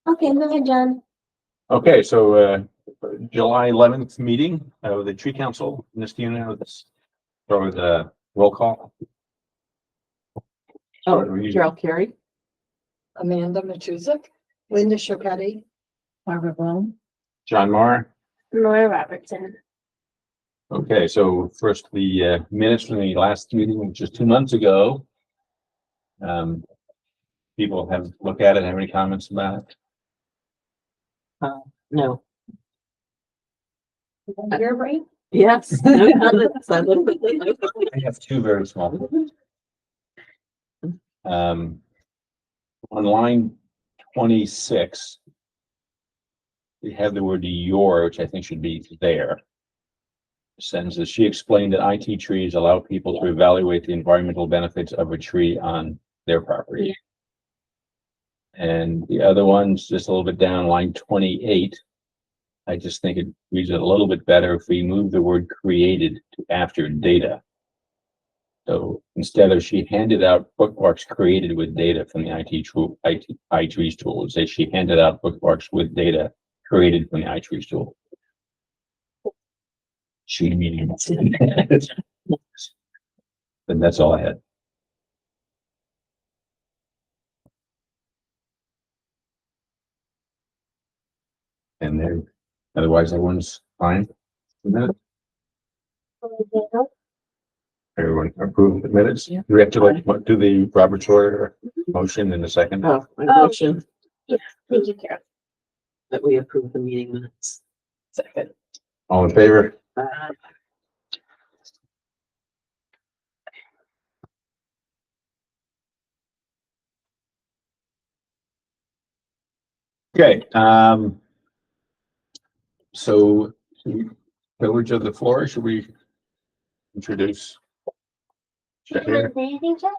Okay, go ahead, John. Okay, so July 11th meeting of the tree council. Misty, you know, this for the roll call. Oh, What are you- Gerald Carey, Amanda Machuzek, Linda Chopetti, Barbara Brown. John Marr. Laura Robertson. Okay, so first the minutes from the last meeting, which is 2 months ago. People have looked at it. Have any comments about it? No. Your brain? Yes. No comments. I looked at it. I have two very small. On line 26, we have the word your, which I think should be there. Sentence that she explained that IT trees allow people to evaluate the environmental benefits of a tree on their property. And the other one's just a little bit down, line 28. I just think it reads it a little bit better if we move the word created to after data. So instead of she handed out bookmarks created with data from the iTrees tool, say she handed out bookmarks with data created from the iTrees tool. She meaning. And that's all I had. And then otherwise everyone's fine. with that? Everyone approve the minutes? Yeah. Do we have to like do the Robert's order motion in a second? Oh, my motion Thank you, Carol. that we approve the meeting minutes. Second. All in favor? Okay, so village of the floor, should we introduce? Check here. Anything, Jack?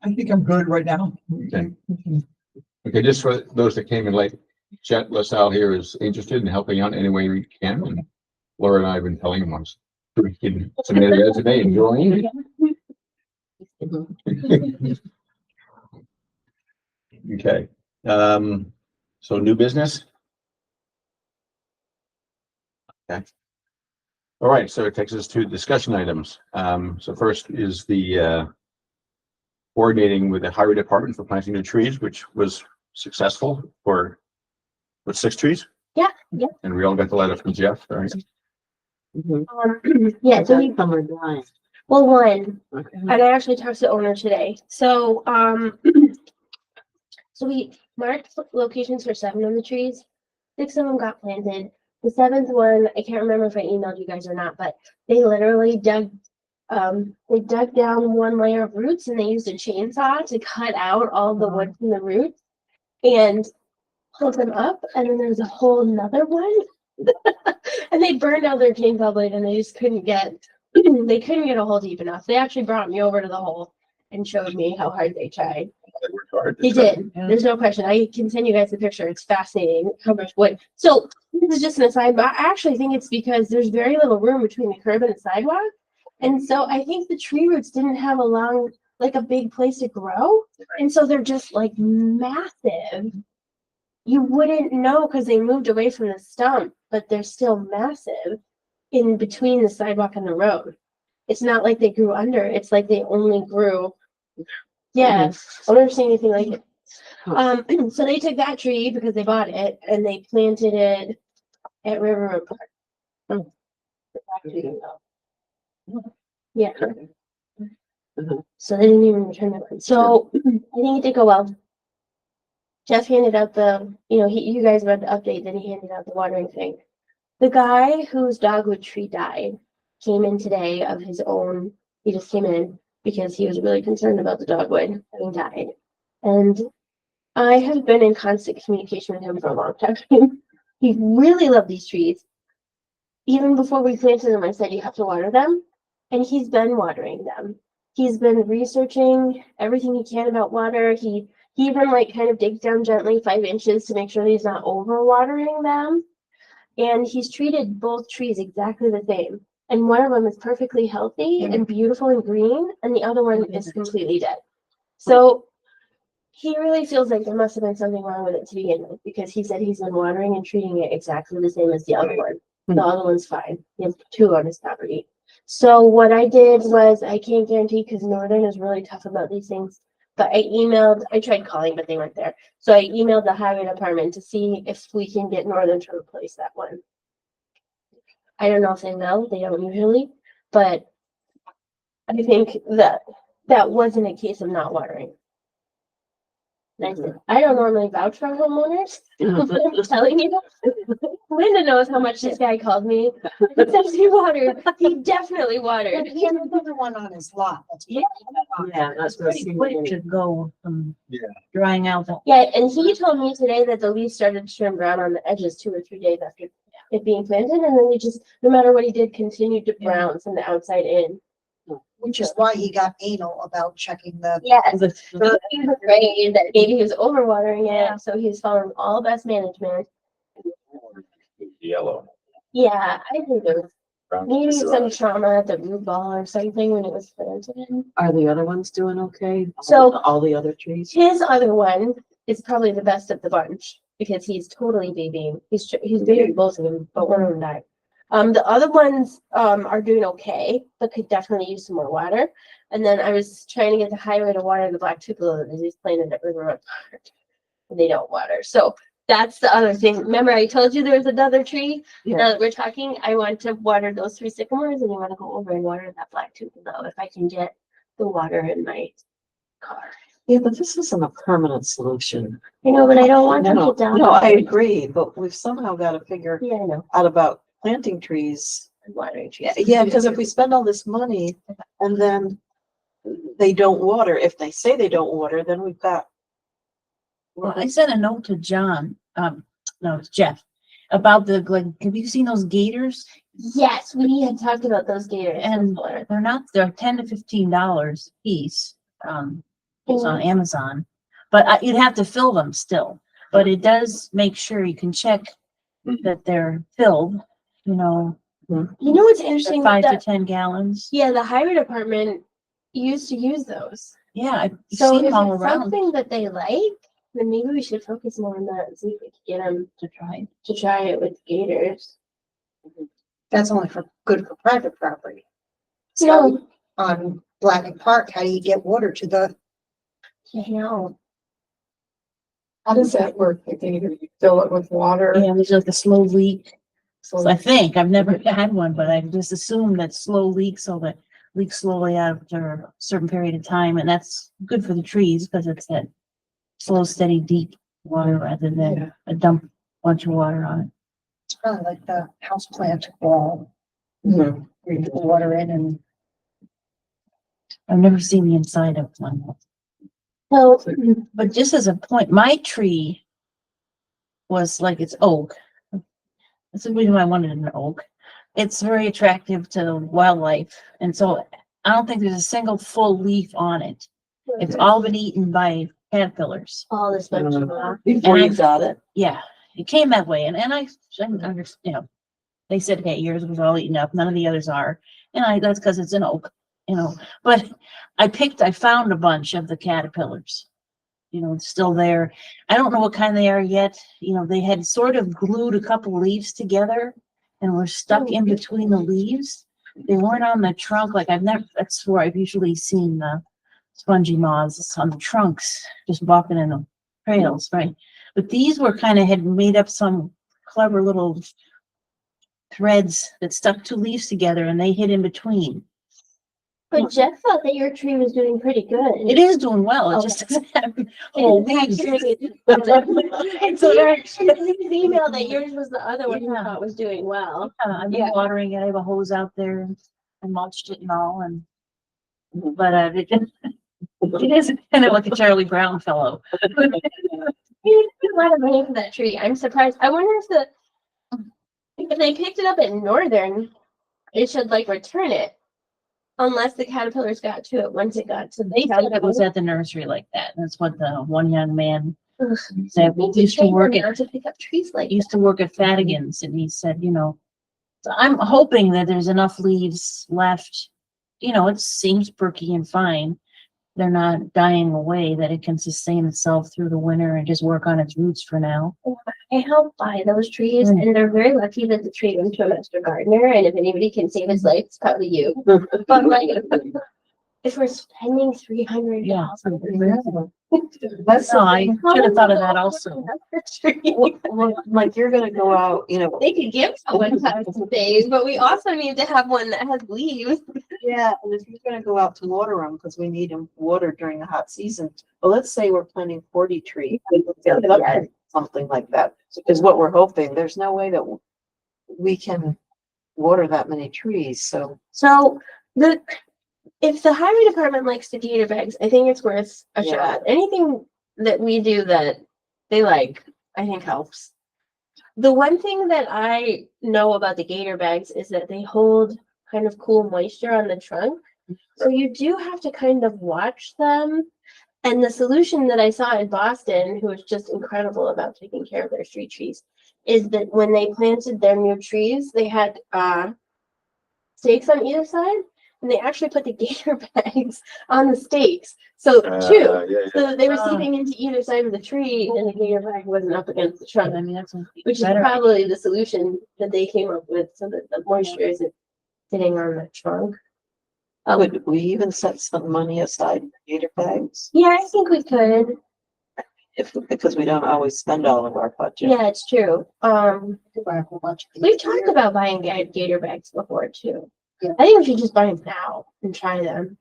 I think I'm good right now. Okay. Okay, just for those that came in late, Chet LaSalle here is interested in helping out any way we can, and Laura and I have been telling him once. We can submit a resume and join. Okay, so new business? Okay. All right, so it takes us to discussion items. So first is the coordinating with the highway department for planting new trees, which was successful for, what, 6 trees? Yeah, yeah. And we all got the letter from Jeff, right? Yeah, so we, Some are blind. well, one, Okay. and I actually talked to the owner today. So, so we marked locations for 7 of the trees. 6 of them got planted. The 7th one, I can't remember if I emailed you guys or not, but they literally dug down one layer of roots and they used a chainsaw to cut out all the wood from the roots and pulled them up. And then there's a whole nother one. And they burned out their chainsaw blade and they just couldn't get a hole deep enough. They actually brought me over to the hole and showed me how hard they tried. They worked hard. They did. Yeah. There's no question. I can send you guys the picture. It's fascinating how much wood. So this is just an aside, but I actually think it's because there's very little room between the curb and the sidewalk. And so I think the tree roots didn't have a big place to grow. And so they're just like massive. You wouldn't know because they moved away from the stump, but they're still massive in between the sidewalk and the road. It's not like they grew under. It's like they only grew. Yeah, I've never seen anything like it. So they took that tree because they bought it and they planted it at River Road Park. Yeah. So they didn't even return the one. So I think it did go well. Jeff handed out you guys read the update, then he handed out the watering thing. The guy whose dogwood tree died came in today of his own. He just came in because he was really concerned about the dogwood having died. And I have been in constant communication with him for a long time. He really loved these trees. Even before we planted them, I said, you have to water them. And he's been watering them. He's been researching everything he can about water. He even kind of digs down gently 5 inches to make sure he's not over watering them. And he's treated both trees exactly the same. And one of them is perfectly healthy and beautiful and green, and the other one is completely dead. So he really feels like there must have been something wrong with it to begin with, because he said he's been watering and treating it exactly the same as the other one. The other one's fine. He has 2 on his property. So what I did was, I can't guarantee, because Northern is really tough about these things, but I tried calling, but they weren't there. So I emailed the highway department to see if we can get Northern to replace that one. I don't know if they will, they don't usually, but I think that that wasn't a case of not watering. And I said, I don't normally vouch for homeowners, but I'm telling you, Linda knows how much this guy called me. He says he watered, he definitely watered. He had another one on his lot. Yeah, that's what Pretty quick to go from Yeah. drying out the. Yeah, and he told me today that the leaves started to turn brown on the edges 2 or 3 days after it being planted, and then they just, no matter what he did, continued to brown from the outside in. Which is why he got anal about checking the. Yes, the- he was afraid that maybe he was overwatering it, so he was following all best management. Yellow. Yeah, I think there was Brown. maybe some trauma at the root ball or something when it was planted. Are the other ones doing okay? So- All the other trees? His other one is probably the best of the bunch, because he's totally babying. He's babying both of them, but one of them died. The other ones, are doing okay, but could definitely use some more water. And then I was trying to get the highway to water the black tupelo that he's planted at River Road Park. And they don't water, so that's the other thing. Remember, I told you there was another tree? Yeah. Now that we're talking, I want to water those 3 sycamores, and I want to go over and water that black tupelo if I can get the water in my car. Yeah, but this isn't a permanent solution. I know, but I don't want to No, get down. no, I agree, but we've somehow got to figure Yeah, I know. out about planting trees. I'm watering trees. Yeah, because if we spend all this money and then they don't water, if they say they don't water, then we've got. Well, I sent a note to John, no, it's Jeff, about the, like, have you seen those gators? Yes, we had talked about those gators. And before. they're $10 to $15 a piece. It's on Amazon, but you'd have to fill them still. But it does make sure you can check that they're filled, you know, You know what's they're interesting? 5 to That, 10 gallons. yeah, the highway department used to use those. Yeah, I've So seen if them all it's around something that they like, then maybe we should focus more on that and see if we can get them to try. to try it with gators. That's only for good for private property. No, So on Blackman Park, how do you get water to the? I know. How does that work? Like, you fill it with water? Yeah, there's like a slow leak. So I think, I've never had one, but I just assume that slow leaks, so that leaks slowly after a certain period of time, and that's good for the trees, because it's that slow, steady, deep water rather than a dump bunch of water on it. It's probably like the house plant wall. Mhm. Where you put the water in and. I've never seen the inside of one. So, But just as a point, my tree was like, it's oak. That's the reason why I wanted an oak. It's very attractive to wildlife, and so I don't think there's a single full leaf on it. It's all been eaten by caterpillars. all this bunch of Before And you got it. Yeah, it came that way, and I understand, you know, they said, hey, yours was all eaten up, none of the others are, and that's because it's an oak, you know, but I found a bunch of the caterpillars, you know, it's still there. I don't know what kind they are yet, you know, they had sort of glued a couple leaves together and were stuck in between the leaves. They weren't on the trunk, like that's where I've usually seen the spongy moths on the trunks, just walking in the trails, right? But these were had made up some clever little threads that stuck 2 leaves together, and they hid in between. But Jeff thought that your tree was doing pretty good. It is doing well, it Oh. just doesn't have whole leaves. And so his email that yours was the other one he Yeah. thought was doing well. I've been watering it, I have a hose out there, and I mulched it and all, and Mhm. but it is kind of like a Charlie Brown fellow. He didn't pay a lot of money for that tree. I'm surprised. I wonder if they picked it up at Northern, it should return it. Unless the caterpillars got to it once it got to the. They said it was at the nursery like that. That's what the one young man Ugh. said. Need We used to train work them at how to pick up trees like used to work at Fadigan's, and he said, you know, so I'm hoping that there's enough leaves left. You know, it seems perky and fine, they're not dying away, that it can sustain itself through the winter and just work on its roots for now. I help buy those trees Mm. and they're very lucky that the tree went to a master gardener, and if anybody can save his life, it's probably you. But like, if we're spending $300. Yeah. That's No, the I thing. should have thought of that also. Like you're gonna go out, you know, They could give someone some things, but we also need to have one that has leaves. yeah, and if you're gonna go out to water them, because we need them watered during the hot season. Well, let's say we're planting 40 trees, something like that, is what we're hoping. There's no way that we can water that many trees, so. So if the highway department likes the gator bags, I think it's worth a Yeah. shot. Anything that we do that they like, I think helps. The one thing that I know about the gator bags is that they hold kind of cool moisture on the trunk. So you do have to kind of watch them. And the solution that I saw in Boston, who was just incredible about taking care of their street trees, is that when they planted their new trees, they had stakes on either side, and they actually put the gator bags on the stakes. So two, so that they were Ah. seeping into either side of the tree, and the gator bag wasn't up against the trunk, I mean, that's which is better. probably the solution that they came up with, so that the moisture isn't sitting on the trunk. Would we even set some money aside for gator bags? Yeah, I think we could. Because we don't always spend all of our budget. Yeah, it's true. Buy a whole bunch of We've these. talked about buying gator bags before too. Yeah. I think we should just buy them now and try them.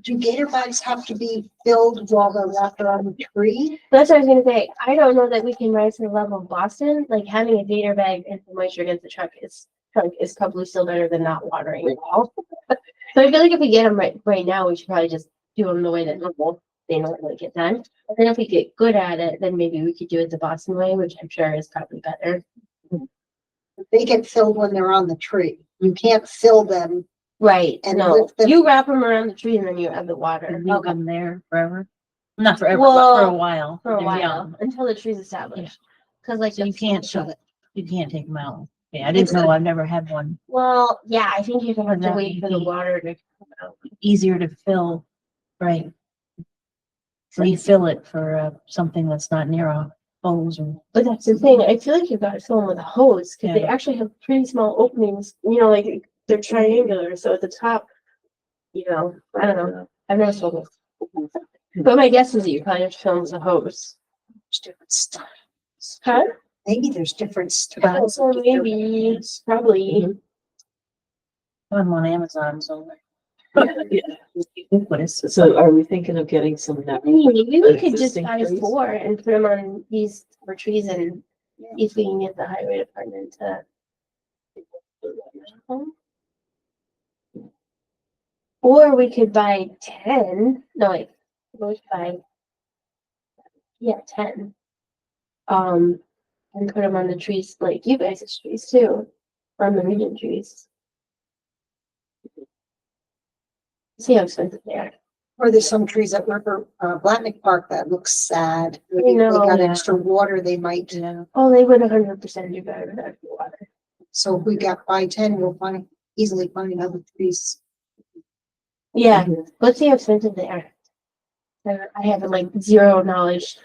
Do gator bags have to be filled while they're wrapped around the tree? That's what I was gonna say. I don't know that we can rise to the level of Boston. Like having a gator bag and some moisture against the trunk is probably still better than not watering at all. So I feel like if we get them right now, we should probably just do them the way that they normally get done. But then if we get good at it, then maybe we could do it the Boston way, which I'm sure is probably better. They get filled when they're on the tree. You can't fill them. Right. And No, lift them- you wrap them around the tree and then you add the water. And leave them there forever. Not forever, but for Well, a while. For a They're while young. until the tree's established. Cause like So you the- can't shove it. You can't take them out. Yeah, I didn't know. I've never had one. Well, yeah, I think you're gonna have to That wait for may the be- water to come out. Easier to fill, right? Refill it for something that's not near a hose or. But that's the thing, I feel like you've got to fill them with a hose, cause they Yeah. actually have pretty small openings, like they're triangular, so at the top, I don't know, I've never filled this. But my guess is that you probably have to fill them with a hose. There's different styles. Huh? Maybe there's different styles. So of gator maybe, bags. probably. I'm on Amazon, so. Ubiquitous. So are we thinking of getting some now? I mean, maybe we could just Existing buy trees? 4 and put them on these for trees and see if we can get the highway department to. Or we could buy 10, no wait, we could buy. Yeah, 10. And put them on the trees, like you guys' trees too, on the region trees. See how expensive they are. Or there's some trees at River, Blatnick Park that look sad. Maybe if they know, got yeah. extra water, they might, Yeah. Oh, they would 100% do better without the water. so if we got by 10, we'll easily find other trees. Yeah, let's see how expensive they are. I have like zero knowledge.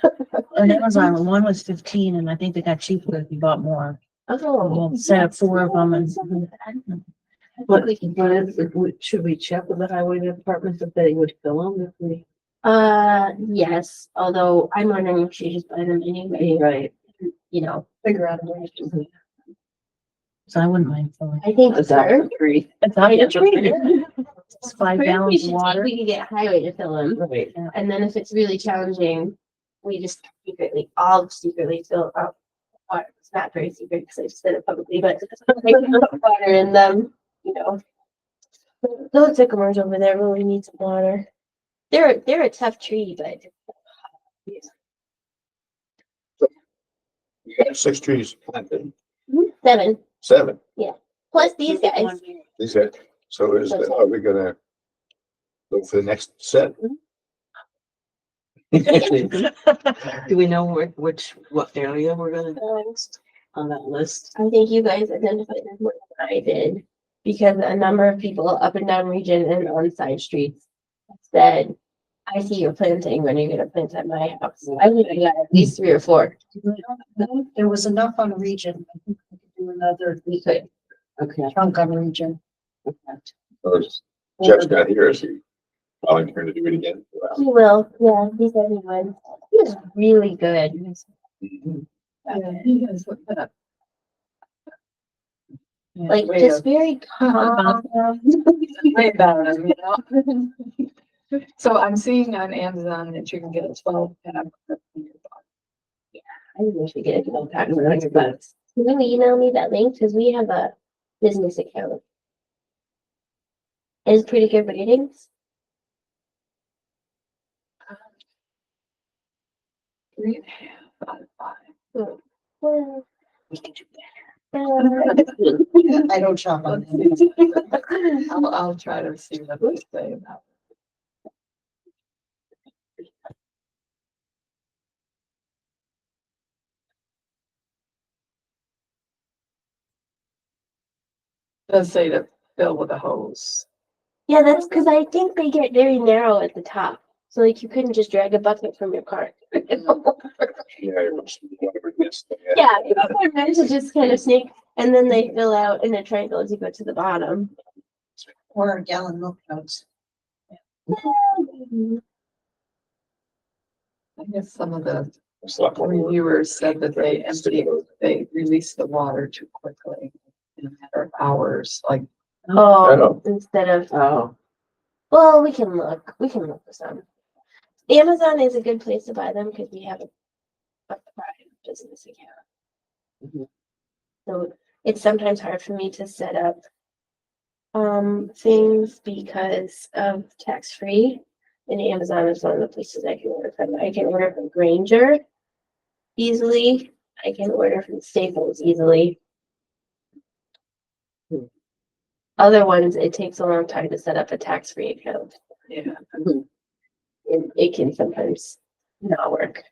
On Amazon, one was 15 and I think they got cheaper if you bought more. Oh, We'll set up 4 of them and. Should we check with the highway department if they would fill them if we? Yes, although I'm wondering if she just buy them anyway, Right. Figure out a way to do it. So I wouldn't mind filling. I think Adopt her. a tree. It's First 5 we gallons should of water. we could get highway to fill them, Right. and then if it's really challenging, we just all secretly fill up water. It's not very secret because I just said it publicly, but I can put water in them, Those sycamores over there really need some water. They're a tough tree, but You got 6 trees planted, 7 7. plus these guys. These are, so are we gonna go for the next set? Do we know what area we're gonna do next on that list? I think you guys identified it more than I did, because a number of people up and down region and on side streets said, I see you're planting when you're gonna plant at my house. I think I got at least 3 or 4. There was enough on region. I think we could do another We could. Okay. chunk on region. Or is Jeff's not here, is he volunteering to do it again? He will, yeah, he said he would. He was really good. Like, Way just of- very calm. Way about them, you know? So I'm seeing on Amazon that you can get a 12 pack. I wish we get a full pack for $100. Can you email me that link? Cause we have a business account. It's pretty good ratings. 3.5 out of 5. Well, We can do uh, I don't shop on. I'll try to see what they say about it. Does say to fill with a hose. Yeah, that's because I think they get very narrow at the top. So like you couldn't just drag a bucket from your car. Yeah, whatever it is. Yeah, they're meant to just kind of snake and then they fill out in a triangle as you go to the bottom. Or gallon milk totes. I guess some of the It's a lot more work. reviewers said that they release the water too quickly in a matter of hours, like. Oh, instead of, Oh, well, we can look for some. Amazon is a good place to buy them because we have a private business account. Mhm. So it's sometimes hard for me to set up things because of tax-free. And Amazon is one of the places I can order from. I can order from Grainger easily. I can order from Staples easily. Other ones, it takes a long time to set up a tax-free account. Yeah. It can sometimes not work.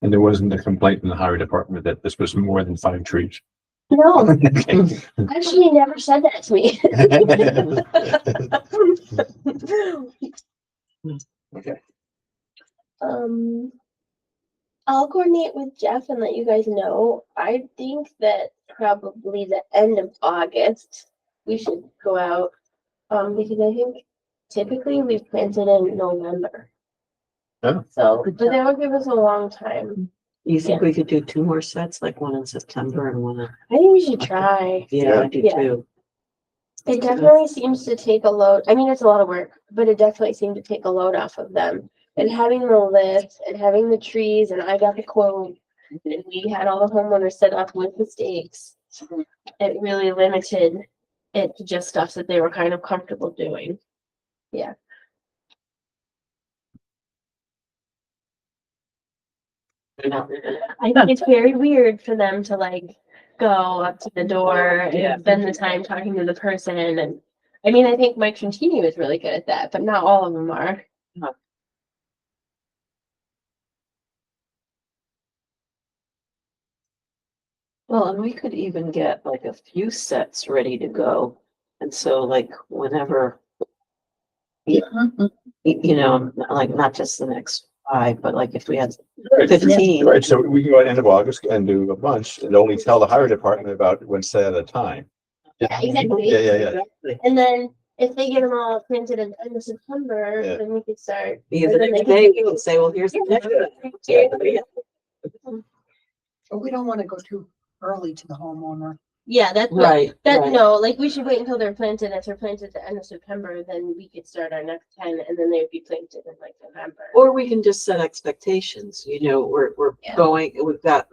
And there wasn't a complaint in the highway department that this was more than 5 trees. No, Okay. actually, he never said that to me. Okay. I'll coordinate with Jeff and let you guys know. I think that probably the end of August, we should go out. Because I think typically we've planted in November. Oh. So, but that would give us a long time. you think we could do 2 more sets, like one in September and one in, I think we should try. yeah, I do Yeah. too. It definitely seems to take a load. I mean, it's a lot of work, but it definitely seemed to take a load off of them. And having the list and having the trees, and I got the quote, and we had all the homeowners set up with the stakes. It really limited it to just stuff that they were kind of comfortable doing. Yeah. I think it's very weird for them to like go up to the door Yeah. and spend the time talking to the person. And I mean, I think Mike Trentini was really good at that, but not all of them are. Well, and we could even get like a few sets ready to go. And so like whenever, you know, like not just the next 5, but like if we had Right. 15. Right, so we can go at the end of August and do a bunch and only tell the highway department about one set at a time. Yeah, exactly. Yeah. And then if they get them all printed at the end of September, Yeah. then we could start. Because the then next they day can- we can say, well, here's the next one. But we don't want to go too early to the homeowner. Yeah, that's Right, that. right. No, like we should wait until they're planted. If they're planted at the end of September, then we could start our next 10, and then they would be planted in like November. Or we can just set expectations, you know, we're Yeah. going, we've got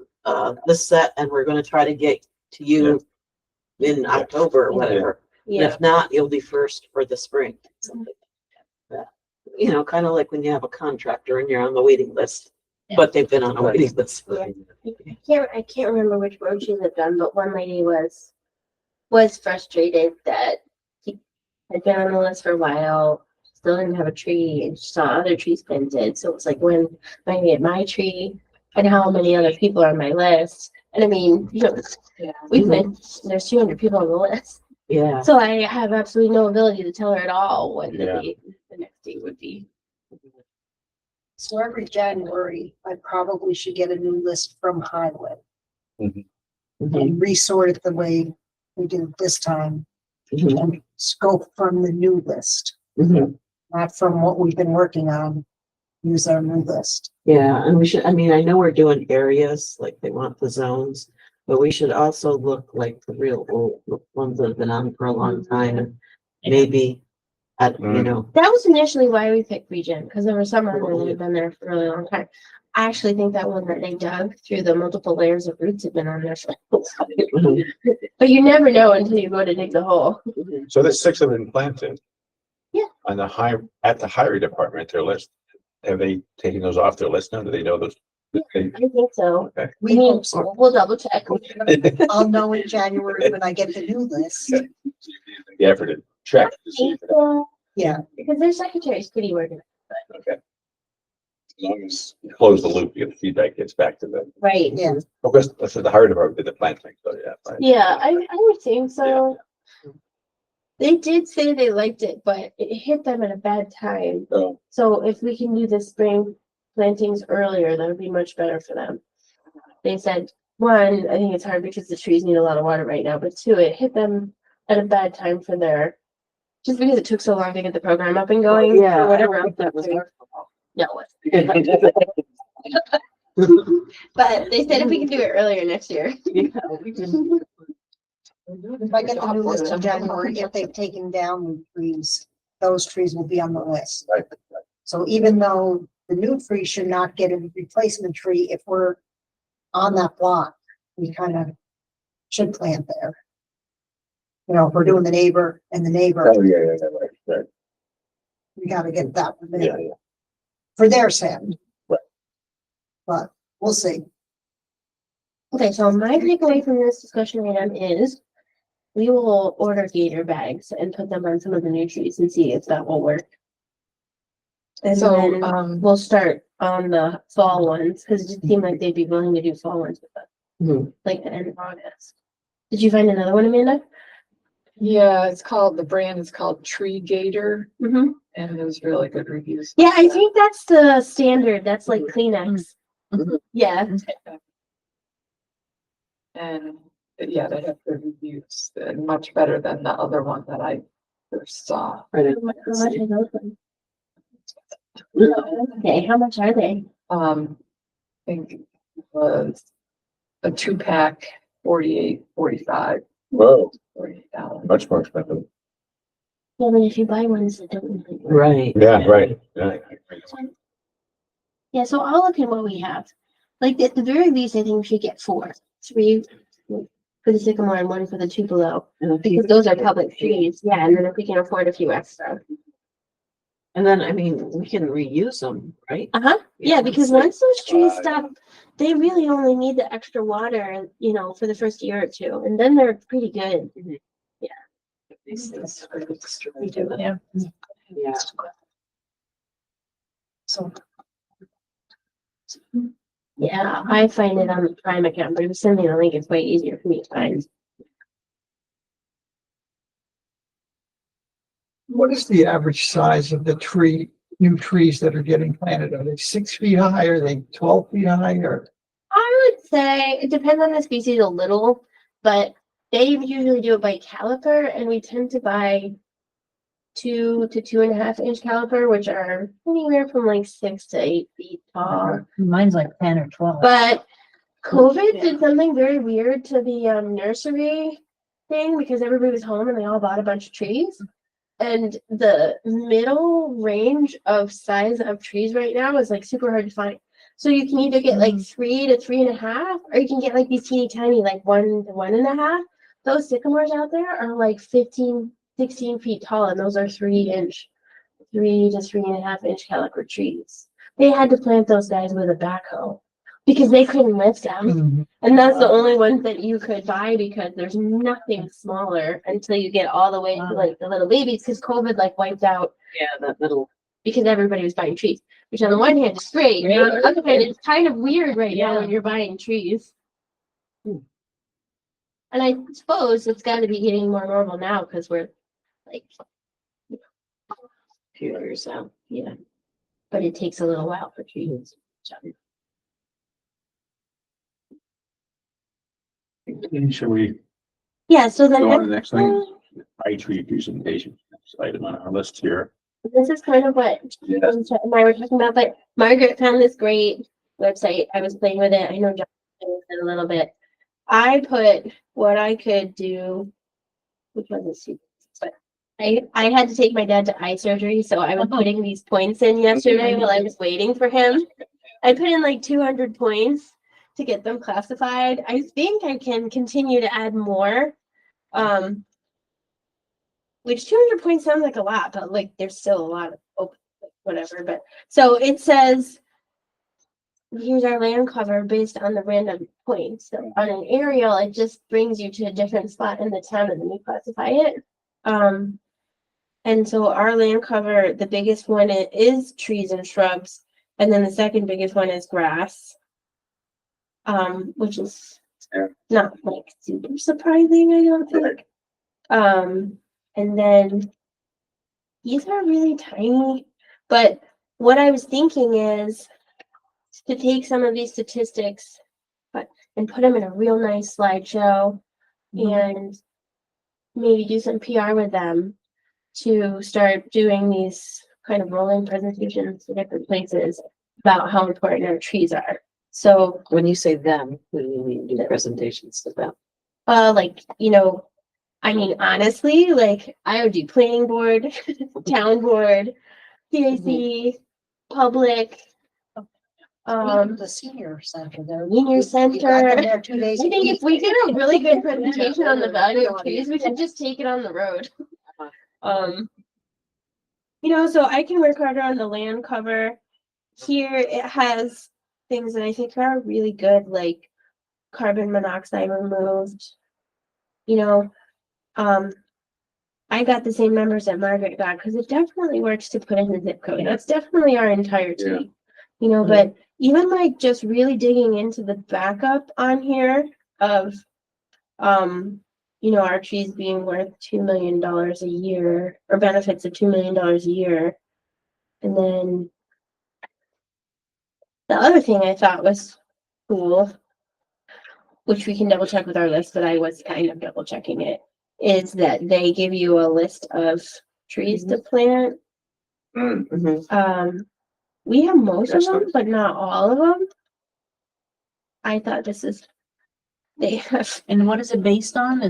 this set and we're gonna try to get to you in October or Yeah. whatever. And Yeah, if not, you'll be first for the spring. something like that. You know, kind of like when you have a contractor and you're on the waiting list, but they've been on a waiting list. Yeah. I can't remember which road she lived on, but one lady was frustrated that he had been on the list for a while, still didn't have a tree, and she saw other trees planted. So it was like, when am I gonna get my tree, and how many other people are on my list? And I mean, Yeah. we've been, there's 200 people on the list. Yeah. So I have absolutely no ability to tell her at all when Yeah. the next date would be. So every January, I probably should get a new list from Highway Mhm. and resort it the way we did this time. Mhm. And scope from the new list, Mhm. not from what we've been working on. Use our new list. Yeah, and we should, I mean, I know we're doing areas, like they want the zones, but we should also look like the real old ones that have been on for a long time and maybe at, you know, That was initially why we picked Regen, because there were some on there that had been there for a really long time. I actually think that one that they dug through the multiple layers of roots had been on there for a long time. But you never know until you go to dig the hole. So there's 6 have been planted. Yeah. On the at the highway department, their list, have they taken those off their list now? Do they know those? I think so. Okay. I We mean, hope so. we'll double check. I'll know in January when I get the new list. The effort to check to see if it- Yeah. Because their secretary's pretty organized. okay. As long as you close the loop, you get the feedback gets back to them. Right. Yeah. Because that's the highway department did the planting, so yeah. fine. Yeah, I would think so. They did say they liked it, but it hit them at a bad time. So, So if we can do the spring plantings earlier, that would be much better for them. They said, one, I think it's hard because the trees need a lot of water right now, but two, it hit them at a bad time for their, just because it took so long to get the program up and going. yeah, or I whatever. don't think that was our No, it wasn't. But they said if we can do it earlier next year. Yeah, we can- If I get the new list in January, if they've taken down the trees, those trees will be on the list. right. So even though the new tree should not get a replacement tree, if we're on that block, we kind of should plant there. You know, if we're doing the neighbor and the neighbor, Oh, yeah, right. we gotta get that one Yeah, there yeah. for their sake. Right. But we'll see. Okay, so my takeaway from this discussion item is we will order gator bags and put them on some of the new trees and see if that will work. And So, then we'll start on the fall ones, because it did seem like they'd be willing to do fall ones with us, Mhm. like the end of August. Did you find another one, Amanda? yeah, the brand is called Tree Gator, Mm-hmm. and there's really good reviews. Yeah, I think that's the standard. That's like Kleenex. Mhm. Yeah. And yeah, they have good reviews, and much better than the other one that I first saw. Right. How much are those ones? Okay, how much are they? I think it was a 2-pack, 48, 45, Whoa, $48. much more expensive. Yeah, but if you buy ones that don't really work. Right. Yeah, right. Yeah. Yeah, so I'll look at what we have. Like at the very least, I think we should get 4. 3 for the sycamore and 1 for the tupelo, And a few- because those are public trees. Yeah, and then if we can afford a few extra. And then, I mean, we can reuse them, right? Uh-huh. Yeah, because once those trees Right. stop, they really only need the extra water, for the first year or two, and then they're pretty good. These things. Yeah. Yeah. So Yeah, I find it on the Prime account, but if you send me the link, it's way easier for me to find. What is the average size of the new trees that are getting planted? Are they 6 feet high? Are they 12 feet high or? I would say it depends on the species a little, but they usually do it by caliper, and we tend to buy 2 to 2.5 inch caliper, which are anywhere from like 6 to 8 feet tall. Mine's like 10 or 12. But COVID did something very weird to the nursery thing, because everybody was home and they all bought a bunch of trees. And the middle range of size of trees right now is like super hard to find. So you can either get like 3 to 3.5, or you can get like these teeny tiny, like 1 to 1.5. Those sycamores out there are like 15, 16 feet tall, and those are 3 to 3.5 inch caliper trees. They had to plant those guys with a backhoe because they couldn't lift them. Mhm. And that's the only ones that you could buy, because there's nothing smaller until you get all the way to like the little babies, because COVID like wiped out, Yeah, that little. because everybody was buying trees, which on the one hand is great, and on the other hand it's kind of weird right now when you're buying trees. And I suppose it's gotta be getting more normal now, because we're like few years out, yeah. But it takes a little while for trees. Should we Yeah, so the go on to the next next thing? one, Eye tree presentation, next item on our list here. this is kind of what Yes. and I were talking about, but Margaret found this great website. I was playing with it. I know John did a little bit. I put what I could do, which was a secret, but I had to take my dad to eye surgery, so I was putting these points in yesterday while I was waiting for him. I put in like 200 points to get them classified. I think I can continue to add more. Which 200 points sounds like a lot, but like there's still a lot of open, whatever. But so it says, here's our land cover based on the random points. So on an aerial, it just brings you to a different spot in the town and then you classify it. And so our land cover, the biggest one is trees and shrubs, and then the second biggest one is grass. Which is not like super surprising, I don't think. And then these are really tiny, but what I was thinking is to take some of these statistics and put them in a real nice slideshow and maybe do some PR with them to start doing these kind of rolling presentations to different places about how important our trees are. So, When you say them, who do you mean do presentations to them? like, you know, I mean, honestly, like I would do planning board, town board, CAC, public, The senior center there. senior We got them center. there 2 days. I a think week. if we did a really good presentation on the value of trees, we should just take it on the road. You know, so I can work harder on the land cover. Here it has things that I think are really good, like carbon monoxide removed. You know, I got the same numbers that Margaret got because it definitely works to put in the zip code. That's definitely our entire Yeah. team. You know, but even like just really digging into the backup on here of you know, our trees being worth $2 million a year or benefits of $2 million a year. And then the other thing I thought was cool, which we can double check with our list, but I was kind of double checking it, is that they give you a list of trees to plant. We have most of them, but not all of them. I thought they have, And what is it based on?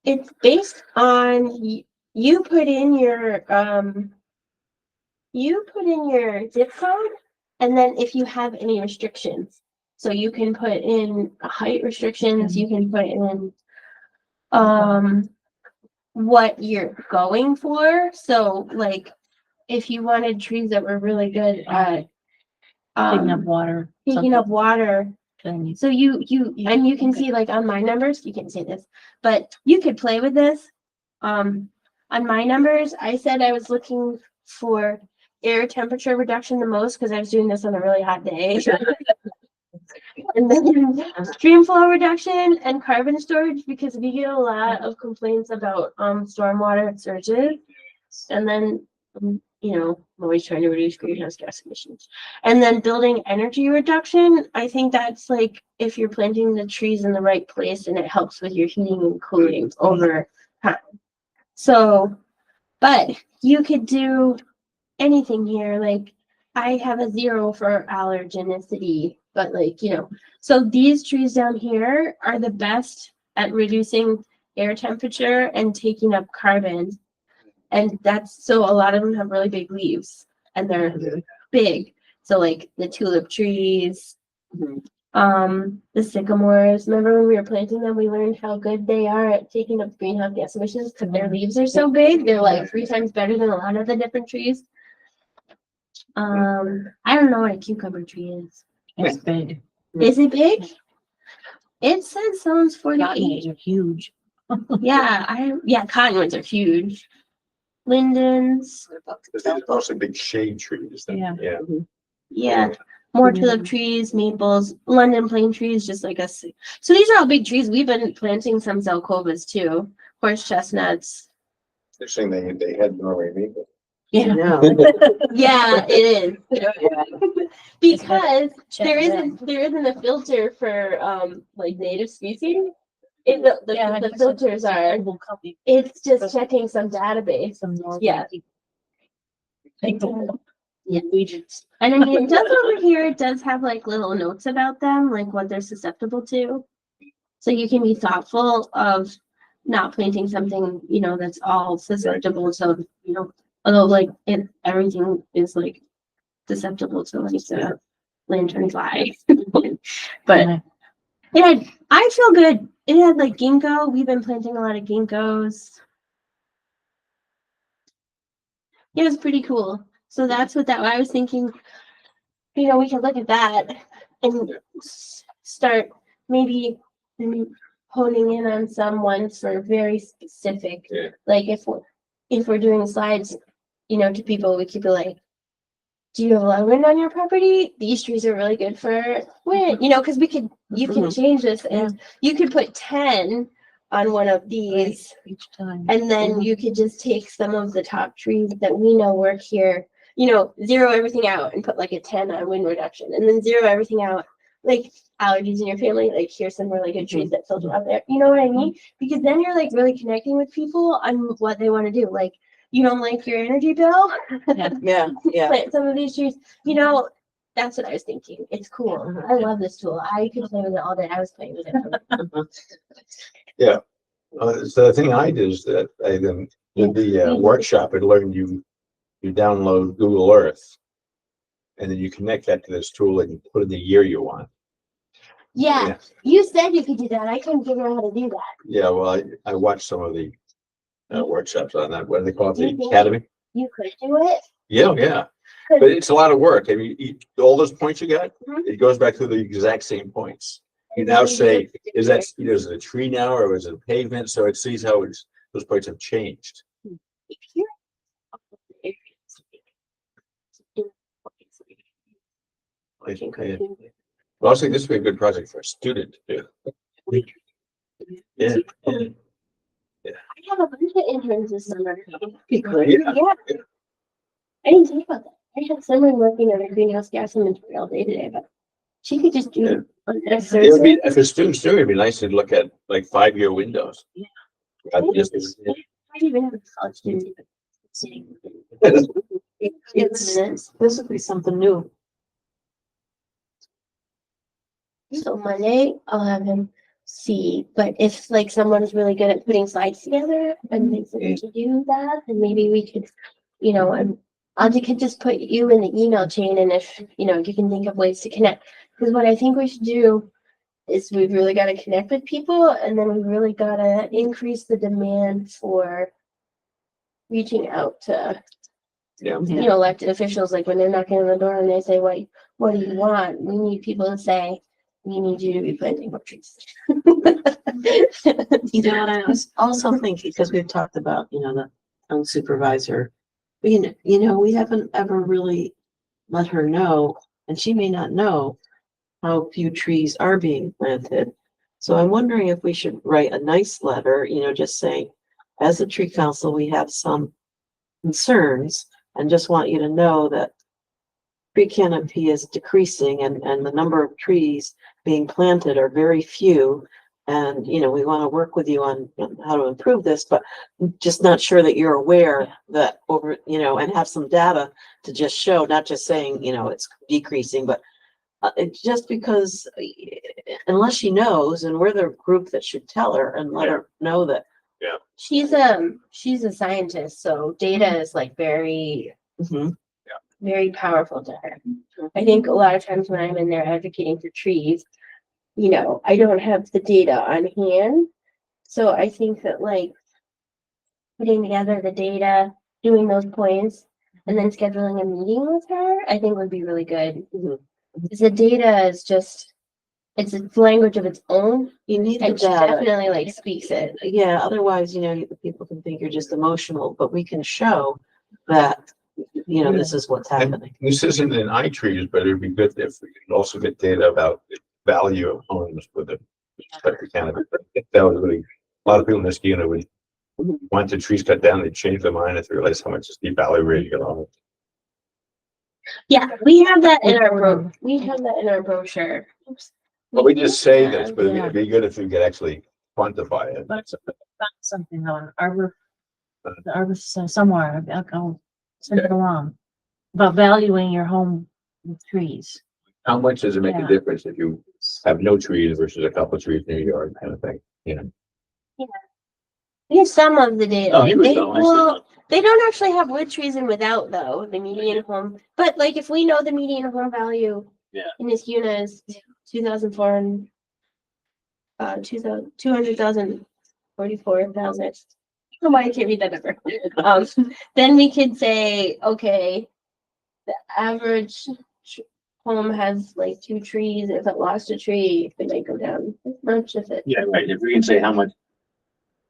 it's based on, you put in your zip code, and then if you have any restrictions. So you can put in height restrictions, you can put in what you're going for. So like if you wanted trees that were really good at Picking up water. taking up water, Then so you and you can see like on my numbers, you can see this, but you could play with this. On my numbers, I said I was looking for air temperature reduction the most because I was doing this on a really hot day. And then stream flow reduction and carbon storage because we get a lot of complaints about stormwater surges. And then you know, I'm always trying to reduce greenhouse gas emissions. And then building energy reduction, I think that's like if you're planting the trees in the right place and it helps with your heating and cooling over time. So, but you could do anything here. Like I have a 0 for allergenicity, but like, you know, so these trees down here are the best at reducing air temperature and taking up carbon. And that's, so a lot of them have really big leaves and they're big. So like the tulip trees, the sycamores, remember when we were planting them, we learned how good they are at taking up greenhouse gas emissions because their leaves are so big. They're like 3 times better than a lot of the different trees. I don't know what a cucumber tree is. it's big. Is it big? It says someone's 48. Cottonwoods are huge. Yeah, cottonwoods are huge. Lindens, There's also big shade trees. Yeah. yeah. more tulip trees, maples, London plane trees, just like us. So these are all big trees. We've been planting some Zelkovas too, horse chestnuts. They're saying they had Norway maple. Yeah, No. yeah, it is. Because Check there that. isn't a filter for like native species. In the Yeah, the filters are, Global copy, it's just checking some database. some Norway Yeah. people. Like the Yeah. Norwegians. And I mean, it does over here, it does have like little notes about them, like what they're susceptible to. So you can be thoughtful of not planting something, you know, that's all susceptible to, you know, although like everything is like susceptible to like the lanternfly. But it had, I feel good. It had like ginkgo. We've been planting a lot of ginkgos. It was pretty cool. So that's what I was thinking, you know, we could look at that and start maybe honing in on some ones for very specific. Yeah. Like if we're doing slides, you know, to people, we could be like, do you have a lot of wind on your property? These trees are really good for wind, you know, because you can change this and you could put 10 on one of these. Each time. And then you could just take some of the top trees that we know work here, you know, zero everything out and put like a 10 on wind reduction, and then zero everything out, like allergies in your family, like here's some really good trees that filter out there. You know what I mean? Because then you're like really connecting with people on what they want to do. Like, you don't like your energy bill? Yeah, yeah. Plant some of these trees, you know, that's what I was thinking. It's cool. I love this tool. I could play with it all day. I was playing with it. So the thing I did is that I then did the workshop and learned you download Google Earth. And then you connect that to this tool and you put in the year you want. Yeah, you said you could do that. I couldn't figure out how to do that. Yeah, well, I watched some of the workshops on that. What do they call it? Do you The think- Academy? You could do it. Yeah, yeah. But it's a lot of work. I mean, all those points you got, Mhm. it goes back to the exact same points. You now say, is it a tree now or is it a pavement? So it sees how those points have changed. Yeah. Well, I think this would be a good project for a student to do. Yeah. I have a bunch of interns this summer. Be great. Yeah. Yeah. I didn't think about that. I had someone working on a greenhouse gas inventory all day today, but she could just do it on a It would be, Thursday. if a student's doing it, it'd be nice to look at like 5-year windows. Yeah. I just- I even have a college student sitting. It's, this would be something new. So Monday, I'll have him see, but if like someone's really good at putting slides together and thinks that we should do that, then maybe we could, you know, could just put you in the email chain, and if, you know, you can think of ways to connect. Because what I think we should do is we've really got to connect with people, and then we've really got to increase the demand for reaching out to, Yeah. you know, elected officials, like when they're knocking on the door and they say, what do you want? We need people to say, we need you to be planting more trees. You know what I was also thinking, because we've talked about, you know, the town supervisor. You know, we haven't ever really let her know, and she may not know how few trees are being planted. So I'm wondering if we should write a nice letter, you know, just saying, as a tree council, we have some concerns and just want you to know that tree canopy is decreasing and the number of trees being planted are very few. And, you know, we want to work with you on how to improve this, but just not sure that you're aware that over, you know, and have some data to just show, not just saying, you know, it's decreasing, but it's just because unless she knows, and we're the group that should tell her and let her know that. She's a scientist, so data is like very, Mhm. very powerful to her. I think a lot of times when I'm in there advocating for trees, you know, I don't have the data on hand. So I think that like putting together the data, doing those points, and then scheduling a meeting with her, I think would be really good. Because the data is just, it's a language of its own, You need the and she data. definitely like speaks it. Yeah, otherwise, you know, people can think you're just emotional, but we can show that, you you know, this is what's happening. This isn't an eye trees, but it'd be good if we could also get data about the value of homes with the respect to cannabis. That was really, a lot of people in this would want the trees cut down, they change their mind if they realize how much is devaluating it all. Yeah, we have that in our brochure. Oops. Well, we just say this, but Yeah. it'd be good if we could actually quantify it. But found something on Arbor, the Arbor, somewhere, I'll send it along. About valuing your home with trees. How much does it make Yeah. a difference if you have no trees versus a couple of trees in your yard kind of thing, you know? We have some of the data. Oh, here we They- go. I see. well, they don't actually have with trees and without though, the median home. But like if we know the median home value Yeah. in this unit is 2,004 and 200,000, 44,000. I don't know why I can't read that number. Then we could say, okay, the average home has like 2 trees. If it lost a tree, it might go down as much if it. Yeah, right. If we can say how much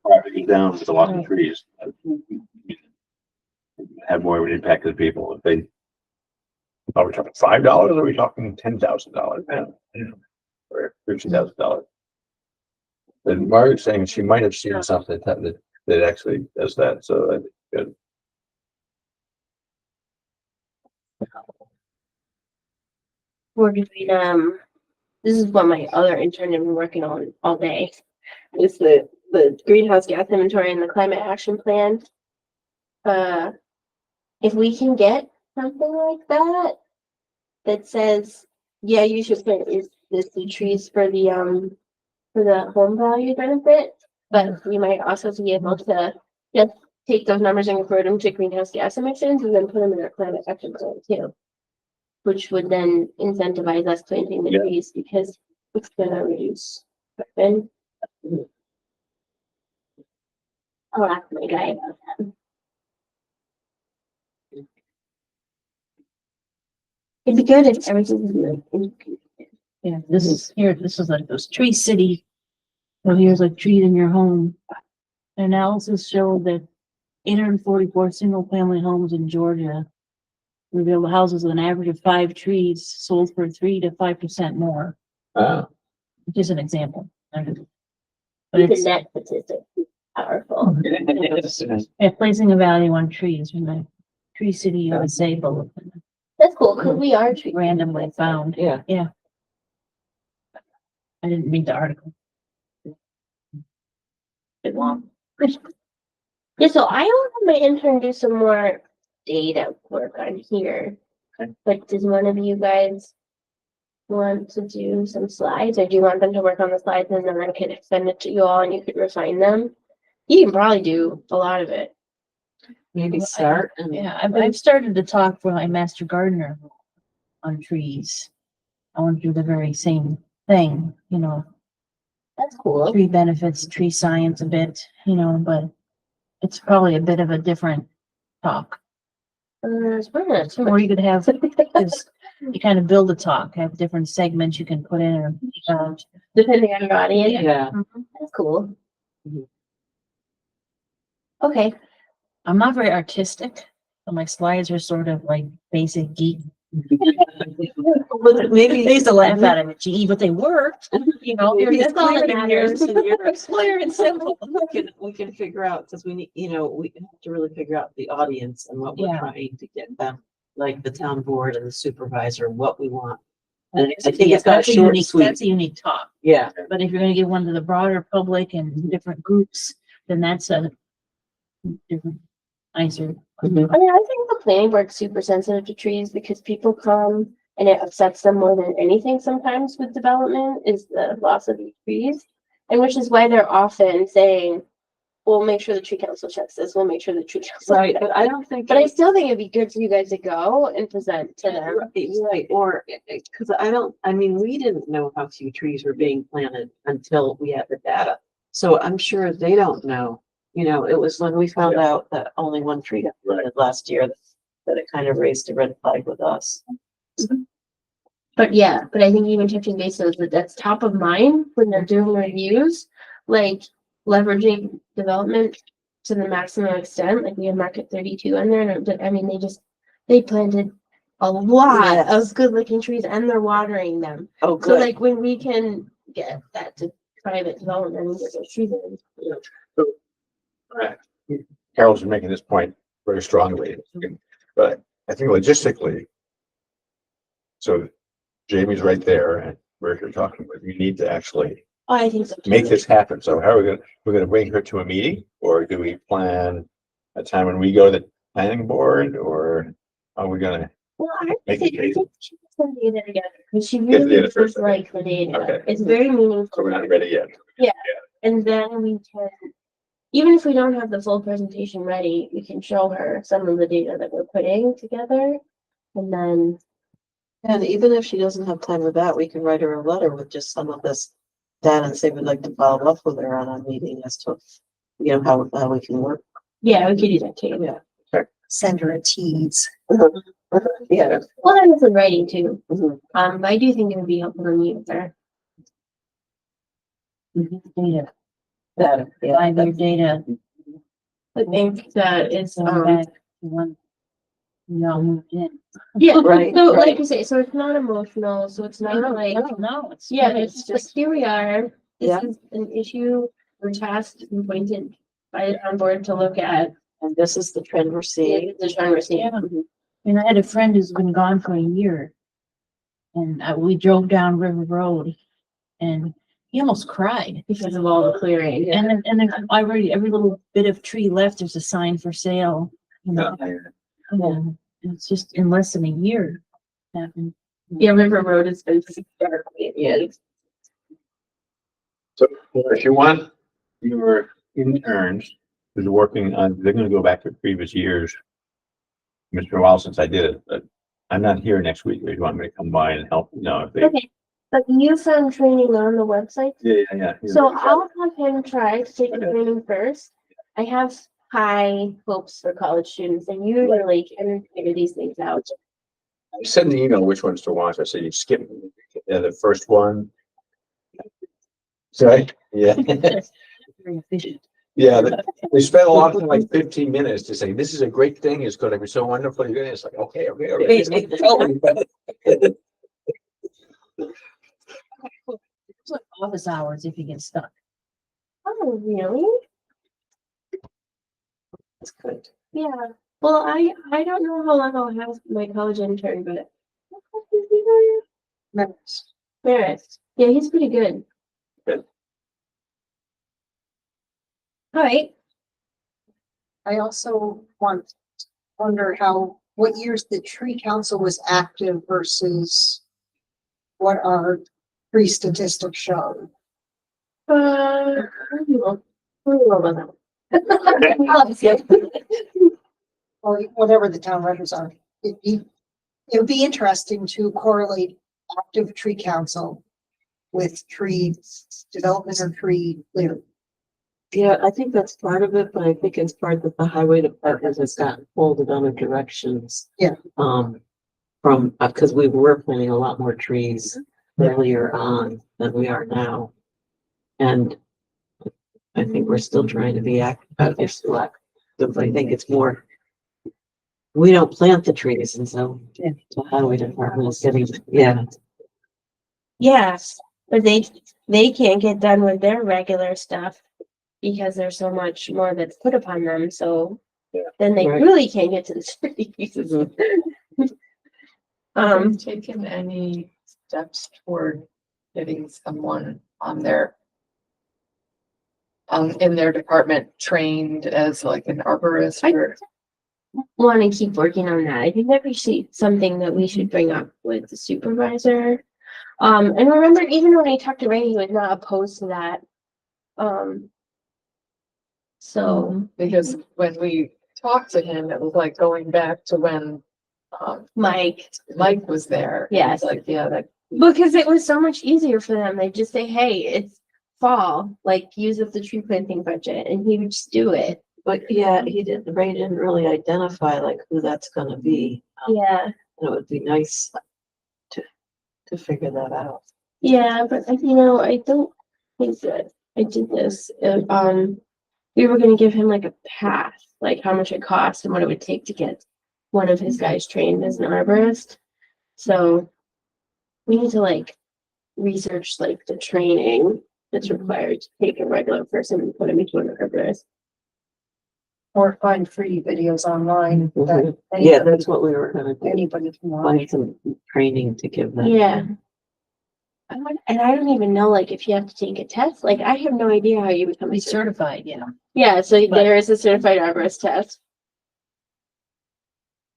property down with a lot of trees, have more of an impact to the people. If they, are we talking $5 or are we talking $10,000? Or $50,000? And Margaret's saying she might have seen something that actually does that, so that'd be good. We're doing, this is what my other intern has been working on all day. Is the greenhouse gas inventory and the climate action plan. If we can get something like that, that says, yeah, you should put the trees for the home value benefit, but we might also be able to just take those numbers and convert them to greenhouse gas emissions and then put them in our climate action plan too. Which would then incentivize us planting the Yeah. trees because it's gonna reduce carbon. I'll ask my guy about that. It'd be good if everything was like. Yeah, this is like those tree city. So here's like trees in your home. Analysis showed that 844 single family homes in Georgia revealed houses with an average of 5 trees sold for 3 to 5% more, just an example. But The it's, net statistic is powerful. yeah, placing a value on trees from the Tree City USA bulletin, That's cool, cause we are trees. randomly found. Yeah. I didn't read the article. Bit long. Yeah, so I want my intern do some more data work on here. Okay. But does one of you guys want to do some slides, or do you want them to work on the slides and then I can send it to you all and you could refine them? You can probably do a lot of it. Maybe Well, start and. Yeah, I've started to talk for my master gardener on trees. I want to do the very same thing, you know, That's cool. tree benefits, tree science a bit, you know, but it's probably a bit of a different talk. Or you could have, just, you kind of build a talk, have different segments you can put in or, Depending on your audience. Yeah. That's cool. Mhm. Okay, I'm not very artistic, but my slides are sort of like basic geek. But maybe. They used to laugh at it, gee, but they worked, you know. Maybe That's all that clear matters. years. Clear and simple. We can figure out, because we need, you know, we have to really figure out the audience and what we're Yeah. trying to get them. Like the town board and the supervisor, what we want. And I think Yeah, it's got that's a short, unique, sweet. that's a unique talk. Yeah, But if you're gonna give one to the broader public and different groups, then that's a different, nicer. I mean, I think the planning board's super sensitive to trees because people come and it upsets them more than anything sometimes with development is the loss of these trees. And which is why they're often saying, we'll make sure the tree council checks this, we'll make sure the tree council. right, but I don't think. But I still think it'd be good for you guys to go and present to them. Right, or, because I mean, we didn't know how few trees were being planted until we had the data. So I'm sure they don't know, you know, it was when we found out that only 1 tree got planted last year that it kind of raised a red flag with us. But yeah, but I think even touching base on that's top of mind when they're doing reviews, like leveraging development to the maximum extent, like we have market 32 on there, and I mean, they they planted a lot Yes. of good looking trees and they're watering them. Oh, So good. like when we can get that to private development and get those trees in. Carol's making this point very strongly, but I think logistically. So Jamie's right there and we're here talking, but we need to actually Oh, I think so. too. make this happen. So how are we're gonna bring her to a meeting, or do we plan a time when we go to the planning board, or are we gonna? Well, I Make think it easy. she puts some data together because she the really data does first, okay. like the data. Okay. It's very So meaningful. we're not ready yet. And then we can, even if we don't have the full presentation ready, we can show her some of the data that we're putting together. And then, And even if she doesn't have time with that, we can write her a letter with just some of this data and say we'd like to follow up with her on a meeting as to, you know, how we can work. yeah, we could do that too. Yeah. Send her a tease. Yeah. Well, that was in writing too. Mhm. But I do think it would be helpful to meet with her. Data, That, yeah. 5-year data. I think that is, Going back to when we all moved in. yeah, Right, so like right. you say, so it's not emotional, so it's not like, No, it's. yeah, it's just, here we are. Yeah. This is an issue we're tasked and appointed by the town board to look at. And this is the trend we're seeing. The genre scene. Yeah. And I had a friend who's been gone for a year. And we drove down River Road and he almost cried. Because of all the clearing. And then every little bit of tree left, there's a sign for sale. You know, and it's just in less than a year happened. Yeah, River Road has been dark lately. So if you want your interns who's working on, they're gonna go back to previous years. It's been a while since I did it, but I'm not here next week. If you want me to come by and help, if they. Okay, but you found training on the website, Yeah. so I'll have him try to take the training first. I have high hopes for college students, and usually can figure these things out. I sent an email which ones to watch. I said you skip the first one. Sorry, yeah. Very efficient. Yeah, they spent a lot of time, like 15 minutes to say, this is a great thing, it's gonna be so wonderful, you're gonna, it's like, okay. It's like office hours if you get stuck. Oh, really? That's good. Yeah, well, I don't know how long I'll have my college intern, but. Maris, yeah, he's pretty good. Good. All right, I also wonder what years the tree council was active versus what our tree statistics show. I don't know. I don't know about that. I'll have to see. Or whatever the town records are. It would be interesting to correlate active tree council with tree development or tree clearing. Yeah, I think that's part of it, but I think it's part that the highway department has gotten pulled in other directions. Yeah. From, because we were planting a lot more trees earlier on than we are now. And I think we're still trying to be active, I think it's more, we don't plant the trees, and so the highway department is getting, Yes, but they can't get done with their regular stuff because there's so much more that's put upon them, so then they Right. really can't get to the trees. Have you taken any steps toward getting someone on their in their department trained as like an arborist or? Want to keep working on that. I think that we should something that we should bring up with the supervisor. And remember, even when I talked to Ray, he was not opposed to that. So Because when we talked to him, it was like going back to when Mike, Mike was there. Yes. Like, yeah, that. because it was so much easier for them. They just say, "Hey, it's fall. Like, use up the tree planting budget," and he would just do it. but Ray didn't really identify like who that's gonna be. Yeah, And it would be nice to figure that out. yeah, but I don't think that I did this. We were gonna give him like a path, like how much it costs and what it would take to get one of his guys trained as an arborist. So we need to like research like the training that's required to take a regular person and put him into an arborist. Or find free videos online that Mhm. Yeah, anybody, that's what we were gonna do, anybody can watch. find some training to give them. Yeah. And I don't even know like if you have to take a test. Like I have no idea how you become a Be certified. certified, yeah. Yeah, so But- there is a certified arborist test.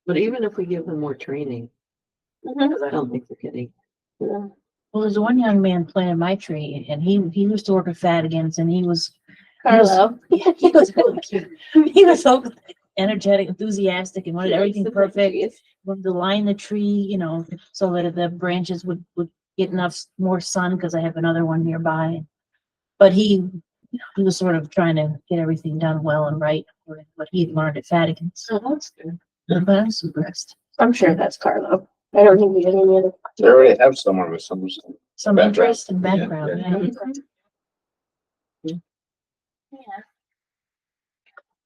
But even if we give them more training, because I don't think they're getting. Yeah. Well, there's one young man planting my tree and he used to work at Fatigans and he was Carlo. Yeah, he was really cute. He was so energetic, enthusiastic, and wanted everything perfect. Wanted to line the tree, you know, so that the branches would get enough more sun, because I have another one nearby. But he was sort of trying to get everything done well and right, with what he learned at Fatigans. So that's good. But I was impressed. I'm sure that's Carlo. I don't think we have any other. They already have someone with some. Some Background. interest and Yeah, background, yeah. yeah. Yeah.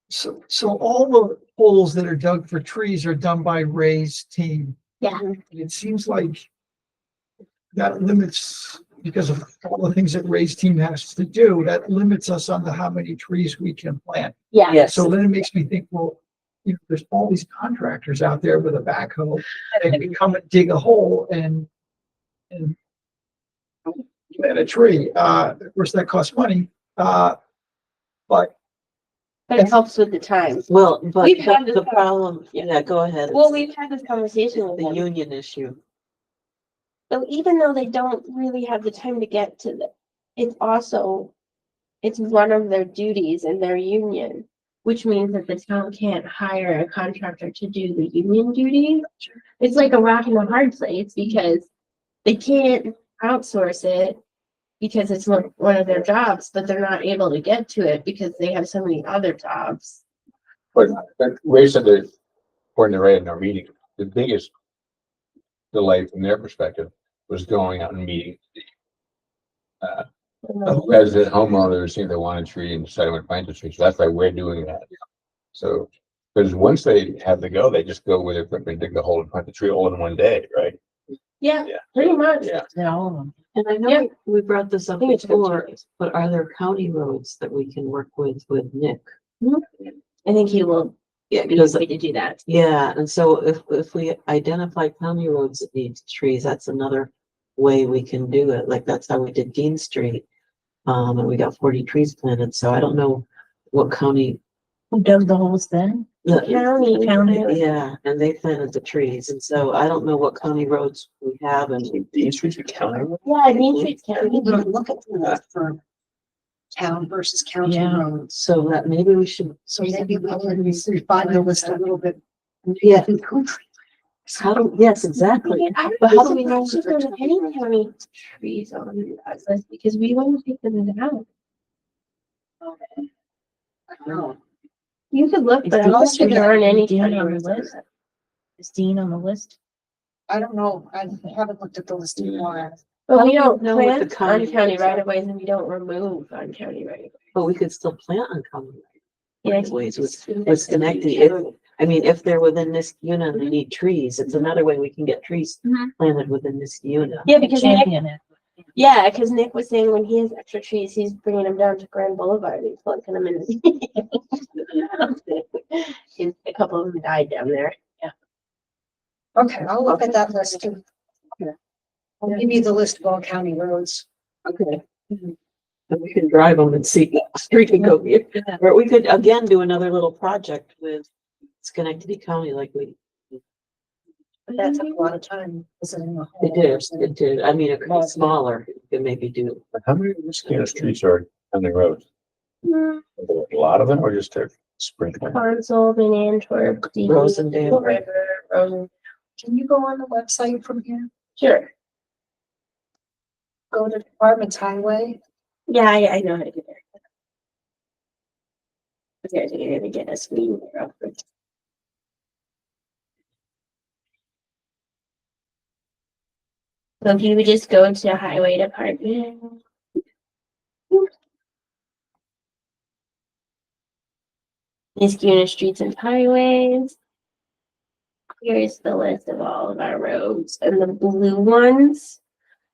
So all the holes that are dug for trees are done by Ray's team. Yeah. And it seems like that limits, because of all the things that Ray's team has to do, that limits us on to how many trees we can plant. Yeah. Yes, So then it makes me think, well, you know, there's all these contractors out there with a backhoe that can come and dig a hole and plant a tree. Of course, that costs money. But But it helps with the time. well, but We've had the this problem, yeah, go ahead. Well, It's we've had this conversation with the them. union issue. So even though they don't really have the time to get to the, it's also, it's one of their duties in their union, which means that the town can't hire a contractor to do the union duties. It's like a rock and a hard place because they can't outsource it because it's one of their jobs, but they're not able to get to it because they have so many other jobs. But Ray said that, according to Ray in our meeting, the biggest delay from their perspective was going out and meeting resident homeowners, saying they want a tree and deciding to plant a tree. So that's why we're doing that. So, because once they have the go, they just go with their equipment, dig the hole and plant the tree all in one day, right? Yeah, Yeah. pretty much. Yeah. They're all of them. And I know Yeah. we brought this I up think it's good before, choice. but are there county roads that we can work with Nick? I think he will Yeah, be because, happy to do that. yeah, and so if we identify county roads that need trees, that's another way we can do it. Like, that's how we did Dean Street. And we got 40 trees planted, so I don't know what county. Who dug the holes then? County. County. Yeah, and they planted the trees, and so I don't know what county roads we have, and Dean Street's a county. Yeah, Main Street's We county. need to look at that for town versus county Yeah. roads. so that maybe we should. So maybe we can refine the list a little bit. Yeah. How do, yes, exactly. I mean, I But would how be do we know surprised if if they're there's any county trees on that list because we want to take them down. You could look, Is but I'm Dean- not sure there aren't any Dean county on the roads. list? Is Dean on the list? I don't know. I haven't looked at the list in a while. But How we do we don't know what the plant county on county roads are? right of ways and we don't remove on county right of ways. But we could still plant on county Yeah, right of ways with Schenectady. If they're within this unit and they need trees, it's another way we can get trees Mhm. planted within this unit. Yeah, because Nick, Champion it. yeah, because Nick was saying when he has extra trees, he's bringing them down to Grand Boulevard and planting them in. And a couple of them died down there. Okay, I'll look at that list too. I'll give you the list of all county roads. Okay. And we can drive them and see, street can go here. Or we could again do another little project with Schenectady County like we, But that took a lot of time. Visiting the whole it did. I mean, it could be smaller, you could maybe do. How many mosquito streets are on the road? Hmm. A lot of them or just a sprinkle? Console, in Antwerp, Dean, Rosendale. River, Rosen. Can you go on the website from here? Sure. Go to Department's Highway. Yeah, I know how to get there. Okay, I think I'm gonna get a screen real quick. So if you would just go to highway department. Niskuna Streets and Highways. Here's the list of all of our roads, and the blue ones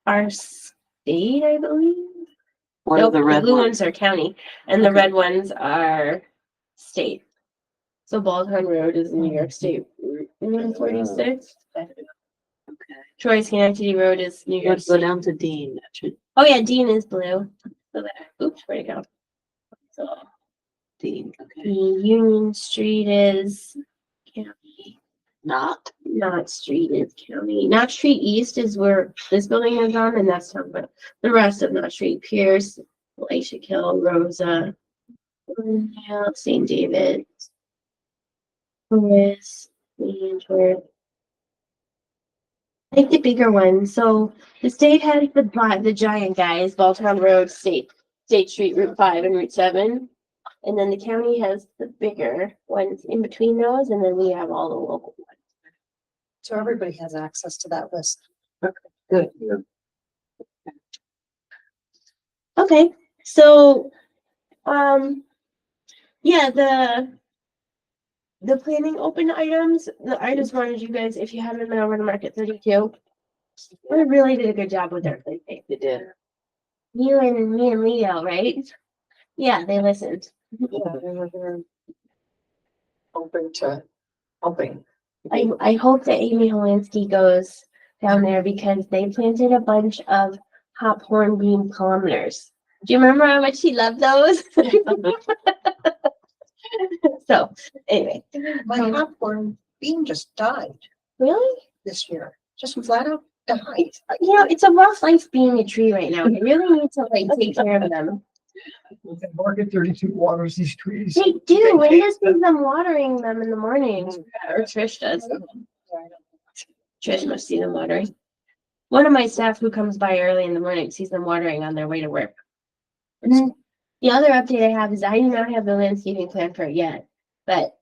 are state, I believe. What are Nope, the red blue ones? ones are county, and the Okay. red ones are state. So Baldwin Road is New York State Route 146. Okay. Troy Schenectady Road is New York Let's go State. down to Dean. That should Oh yeah, Dean is blue. So that, oops, where'd it go? So Dean, okay. the Union Street is county. Not, Knott Street is county. Knott Street East is where this building is on, and that's town, but the rest of Knott Street, Pierce, Glacier Hill, Rosa, St. David, Forest, Antwerp. I think the bigger one. So the state has the giant guys, Balltown Road, State Street, Route 5 and Route 7. And then the county has the bigger ones in between those, and then we have all the local ones. So everybody has access to that list. good. Okay, so, yeah, the planning open items, I just wanted you guys, if you haven't been over to Market 32, we really did a good job with their planning. You did. You and me and Leo, right? Yeah, they listened. Yeah, they're open to helping. I hope that Amy Holinsky goes down there because they planted a bunch of hop horn bean columnars. Do you remember how much she loved those? So, anyway, My popcorn bean just died really? this year, just flat out died. You know, it's a rough life being a tree right now. You really need to like take care of them. Market 32 waters these trees. They do. When just sees them watering them in the mornings, or Trish does. Trish must see them watering. One of my staff who comes by early in the morning sees them watering on their way to work. And then the other update I have is I do not have the landscaping plan for it yet, but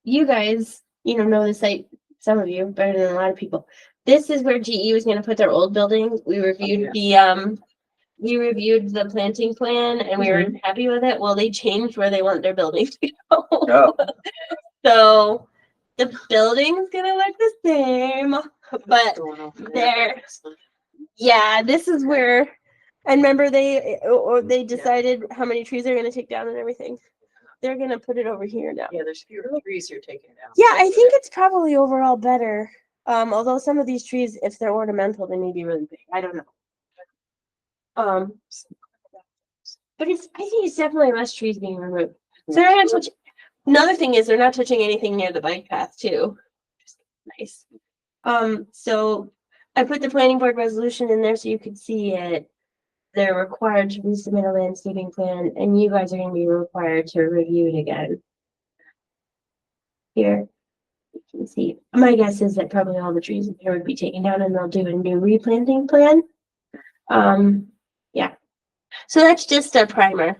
you guys, know the site, some of you better than a lot of people. This is where GE was going to put their old building. We reviewed the planting plan and we were happy with it. Well, they changed where they want their building to go. Oh. So the building's gonna look the same, but Going over there. yeah, this is where. And remember, they decided how many trees they're gonna take down and everything. They're gonna put it over here now. Yeah, there's fewer trees you're taking down. Yeah, I think it's probably overall better. Although some of these trees, if they're ornamental, they may be really big. I don't know. But I think it's definitely less trees being removed. So they're not touching. Another thing is they're not touching anything near the bike path too. Nice. So I put the planning board resolution in there so you could see it. They're required to resubmit a landscaping plan, and you guys are going to be required to review it again. Here, you can see. My guess is that probably all the trees in here would be taken down, and they'll do a new replanting plan. Yeah. So that's just a primer.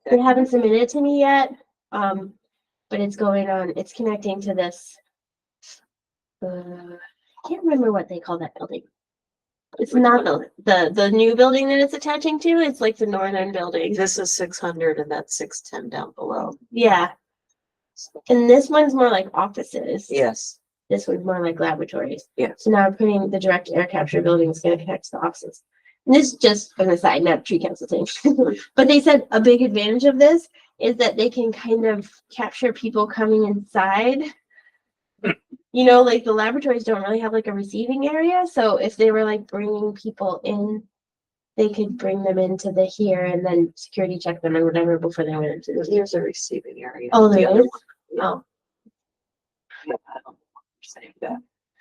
They haven't submitted it to me yet, but it's going on. It's connecting to this. I can't remember what they call that building. It's not the new building that it's attaching to. It's like the northern building. This is 600 and that's 610 down below. Yeah. And this one's more like offices. Yes. This one's more like laboratories. Yeah. So now I'm putting the direct air capture building is going to connect to the offices. And this is just an aside, not tree consultation. But they said a big advantage of this is that they can kind of capture people coming inside. Like the laboratories don't really have like a receiving area. So if they were like bringing people in, they could bring them into the here and then security check them or whatever before they went into the. Here's a receiving area. Oh, The there other is? one. Oh, Yeah, I don't know what you're saying that.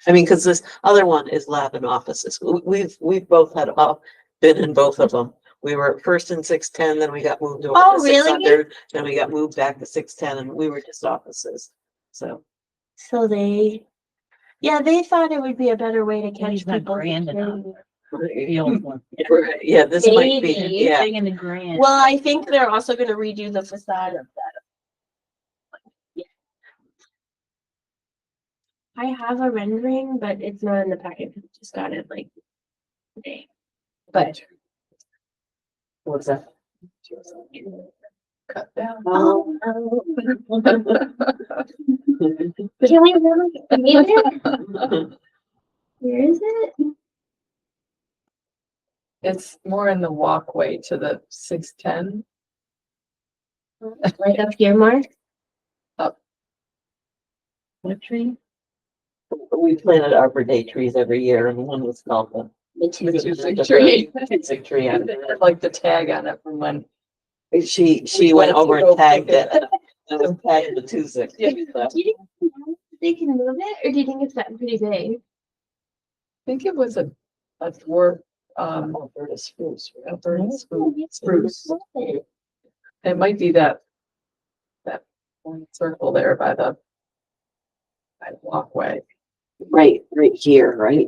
I mean, because this other one is lab and offices. We've both been in both of them. We were first in 610, then we got moved over Oh, to really? 600, then we got moved back to 610, and we were just offices. So so they thought it would be a better way to catch He's not people. Brandon on securing- The old one. yeah, this might be. Maybe. Yeah, Big in the grand. Well, I think they're also going to redo the facade of that. Yeah. I have a rendering, but it's not in the packet. I just got it like today. But what's that? Cut down. oh, Can we remember? Where is it? It's more in the walkway to the 610. Right up here, Mark? What tree? We planted Arbor Day trees every year and one was called the The two. The two-sig tree. two-sig tree. I like the tag on it from when. She We went went to over go and tagged pick it. It was tagged the two-sig. Yeah. Do you think they can move it, or do you think it's gotten pretty big? I think it was a dwarf, Alberta spruce. right? Alberta spruce. It It might be that one circle there by the walkway. Right here, right?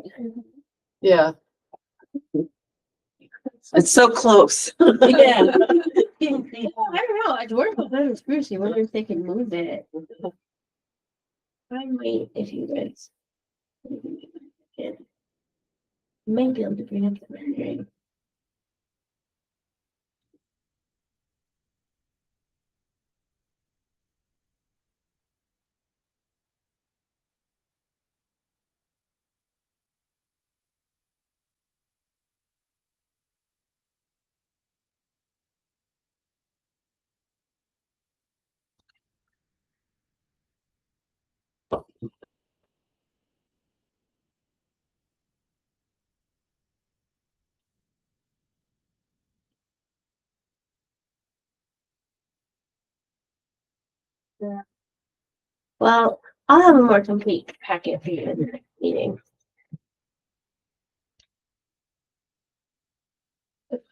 Yeah. It's so close. Yeah. I don't know, a dwarf was better than spruce, you wonder if they can move it. I might, if you guys. Might be able to bring up the rendering. Yeah. Well, I'll have a more complete packet for you in the next meeting.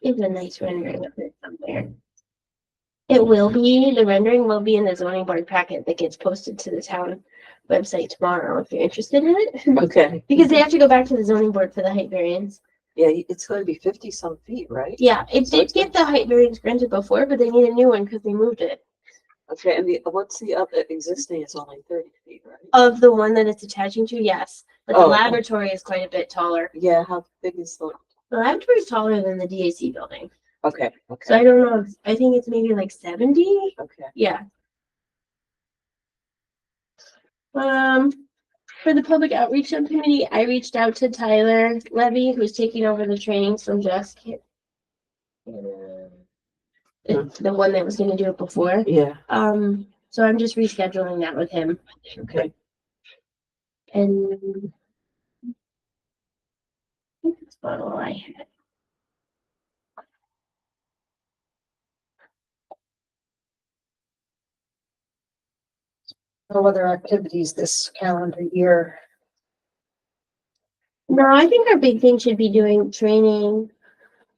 It's a nice rendering of it somewhere. It will be, the rendering will be in the zoning board packet that gets posted to the town website tomorrow if you're interested in it. Okay, Because they have to go back to the zoning board for the height variance. yeah, it's gonna be 50-some feet, right? Yeah, it did get the height variance granted before, but they need a new one because they moved it. Okay, and what's the other existing is only 30 feet, right? Of the one that it's attaching to, yes, but the Oh. laboratory is quite a bit taller. Yeah, how big is the, The laboratory is taller than the DAC building. okay, So I okay, don't know, I think it's maybe like 70. okay. Yeah. For the public outreach subcommittee, I reached out to Tyler Levy, who's taking over the trainings from Jessica. The one that was gonna do it before. Yeah, So I'm just rescheduling that with him okay. and. I think that's about all I had. No other activities this calendar year. No, I think our big thing should be doing training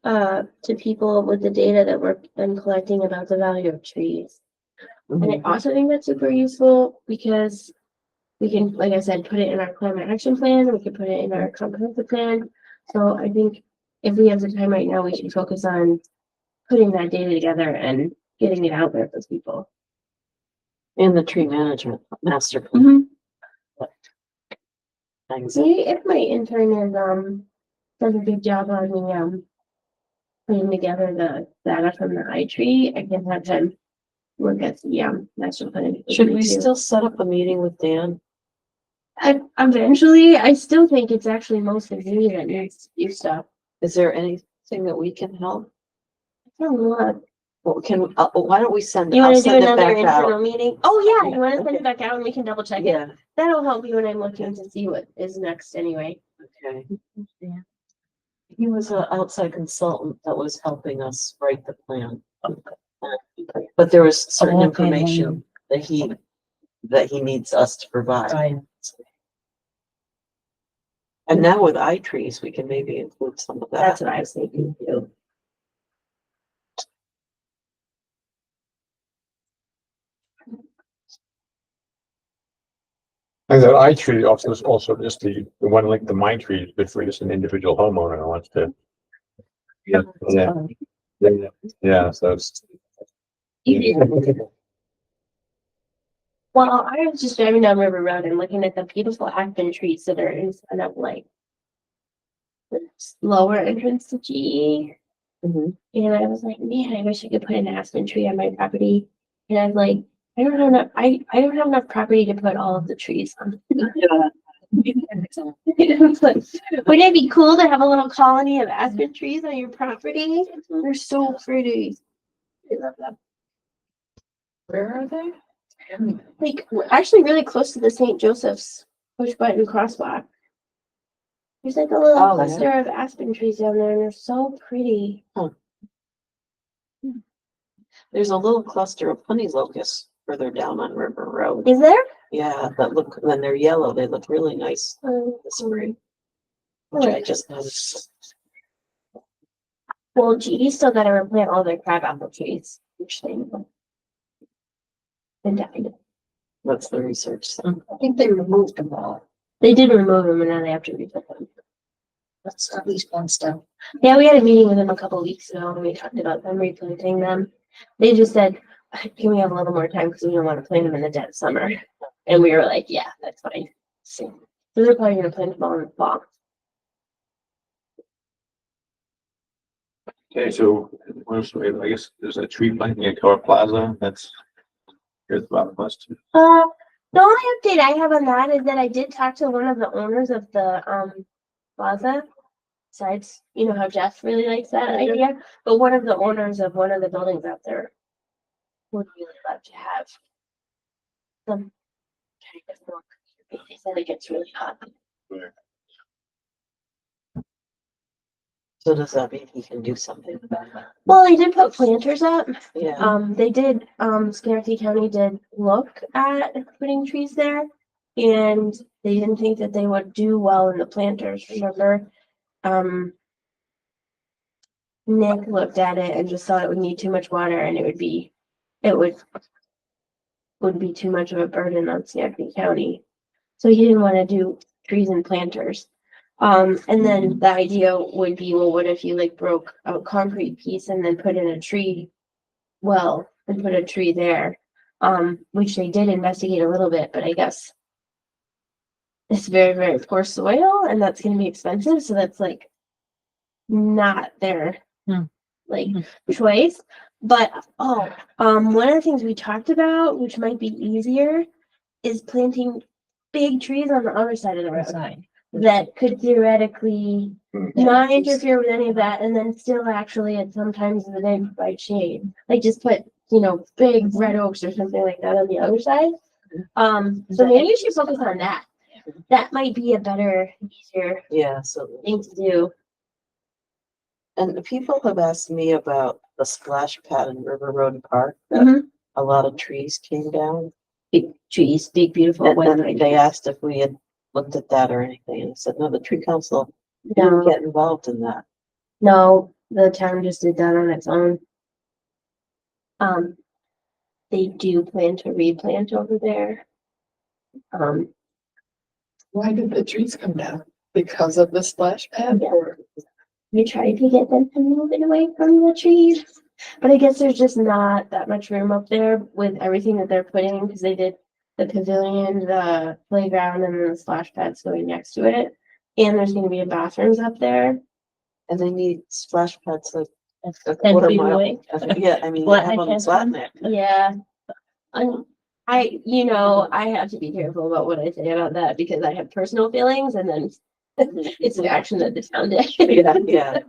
to people with the data that we're been collecting about the value of trees. And I also think that's super useful because we can, like I said, put it in our climate action plan, we can put it in our comprehensive plan. So I think if we have the time right now, we should focus on putting that data together and getting it out there for people. And the tree management master plan things. See, if my intern is, does a good job on the, putting together the data from the iTree, I can have him look at the, master plan. Should we still set up a meeting with Dan? Eventually, I still think it's actually mostly me that needs to do stuff. Is there anything that we can help? I don't know. Well, why don't we send, You I'll wanna do send it another back internal out. meeting? Oh, yeah, you wanna send Okay. it back out and we can double check it? Yeah, That'll help me when I'm looking to see what is next anyway. okay. He was an outside consultant that was helping us write the plan. But there was certain Okay, information that he needs us to provide. Right. And now with iTrees, we can maybe include some of that. That's what I was thinking too. And that iTree also just the one like the Mind Tree is good for just an individual homeowner who wants to. Yeah, yeah, so it's. Well, I was just driving down River Road and looking at the beautiful aspen trees that are instead of like the lower entrance to GE. Mhm. And I was like, man, I wish I could put an aspen tree on my property. And I was like, I don't have enough, I don't have enough property to put all of the trees on. Wouldn't it be cool to have a little colony of aspen trees on your property? They're so pretty. I love them. Where are they? Like, we're actually really close to the St. Joseph's push button crosswalk. There's like a little Oh, yeah. cluster of aspen trees down there and they're so pretty. There's a little cluster of honey locusts further down on River Road. Is there? Yeah, that look, when they're yellow, they look really nice this spring. Which I just noticed. Well, GE still gotta replant all their crabapple trees, which they and died. That's the research. So. I think they removed them all. They did remove them and now they have to replant them. That's at least one step. Yeah, we had a meeting with them a couple weeks ago and we talked about them replanting them. They just said, can we have a little more time because we don't want to plant them in the dead of summer. And we were like, yeah, that's fine. So they're probably gonna plant them all in the fall. Okay, so I guess there's a tree planting at Car Plaza. That's here's about the list. The only update I have on that is that I did talk to one of the owners of the plaza. Besides, you know how Jeff really likes that idea, but one of the owners of one of the buildings out there would really love to have some kind of more. They said it gets really hot. So does that mean he can do something about it? Well, they did put planters up. Yeah. They did, Schenectady County did look at putting trees there. And they didn't think that they would do well in the planters, remember? Nick looked at it and just thought it would need too much water and it would be too much of a burden on Schenectady County. So he didn't want to do trees and planters. And then the idea would be, well, what if you like broke a concrete piece and then put in a tree? Well, and put a tree there, which they did investigate a little bit, but I guess it's very, very poor soil and that's going to be expensive. So that's like not their like choice. But, one of the things we talked about, which might be easier, is planting big trees on the other side of the road Outside. that could theoretically not interfere with any of that and then still actually at some times of the day provide shade. Like just put, big red oaks or something like that on the other side. So maybe you should focus on that. That might be a better, easier Yeah, so, thing to do. and the people have asked me about the splash pad in River Road Park, that Mhm. a lot of trees came down. Big trees, big, beautiful. And white then pine they trees. asked if we had looked at that or anything, and I said, no, the tree council No, didn't get involved in that. no, the town just did that on its own. They do plan to replant over there. Why did the trees come down? Because of the splash pad Yeah. or? We tried to get them to move it away from the trees, but I guess there's just not that much room up there with everything that they're putting, because they did the pavilion, the playground, and then the splash pads going next to it. And there's gonna be bathrooms up there. And they need splash pads like a 10 quarter feet mile. away. Yeah, I mean, you Flat have them neck flat has neck. Yeah. I have to be careful about what I say about that because I have personal feelings and then it's an action that the town did. Yeah.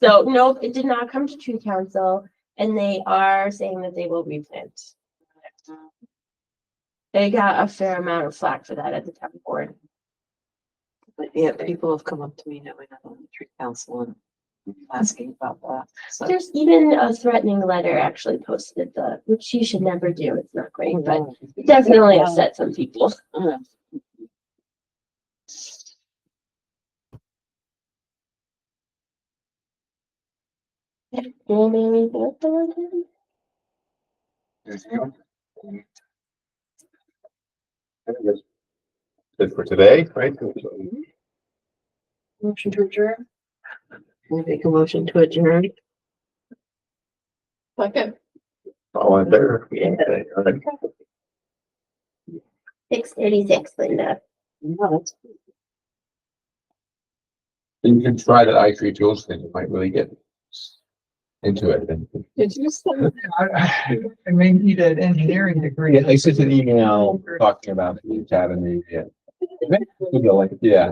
So no, it did not come to tree council and they are saying that they will replant. They got a fair amount of flack for that at the town board. But yeah, people have come up to me now, we have on the tree council and asking about that. So. There's even a threatening letter actually posted which you should never do. It's not great, but it definitely upset some people. Anything else I want to Good for today, right? Motion to adjourn? I make a motion to adjourn. Second. All in there. Yeah. All right. 6:36, Linda. No, that's You can try that iTree tools thing, you might really get into it. Did you send? I may need an engineering degree. Yeah, I sent an email talking about the academy. Yeah. Yeah.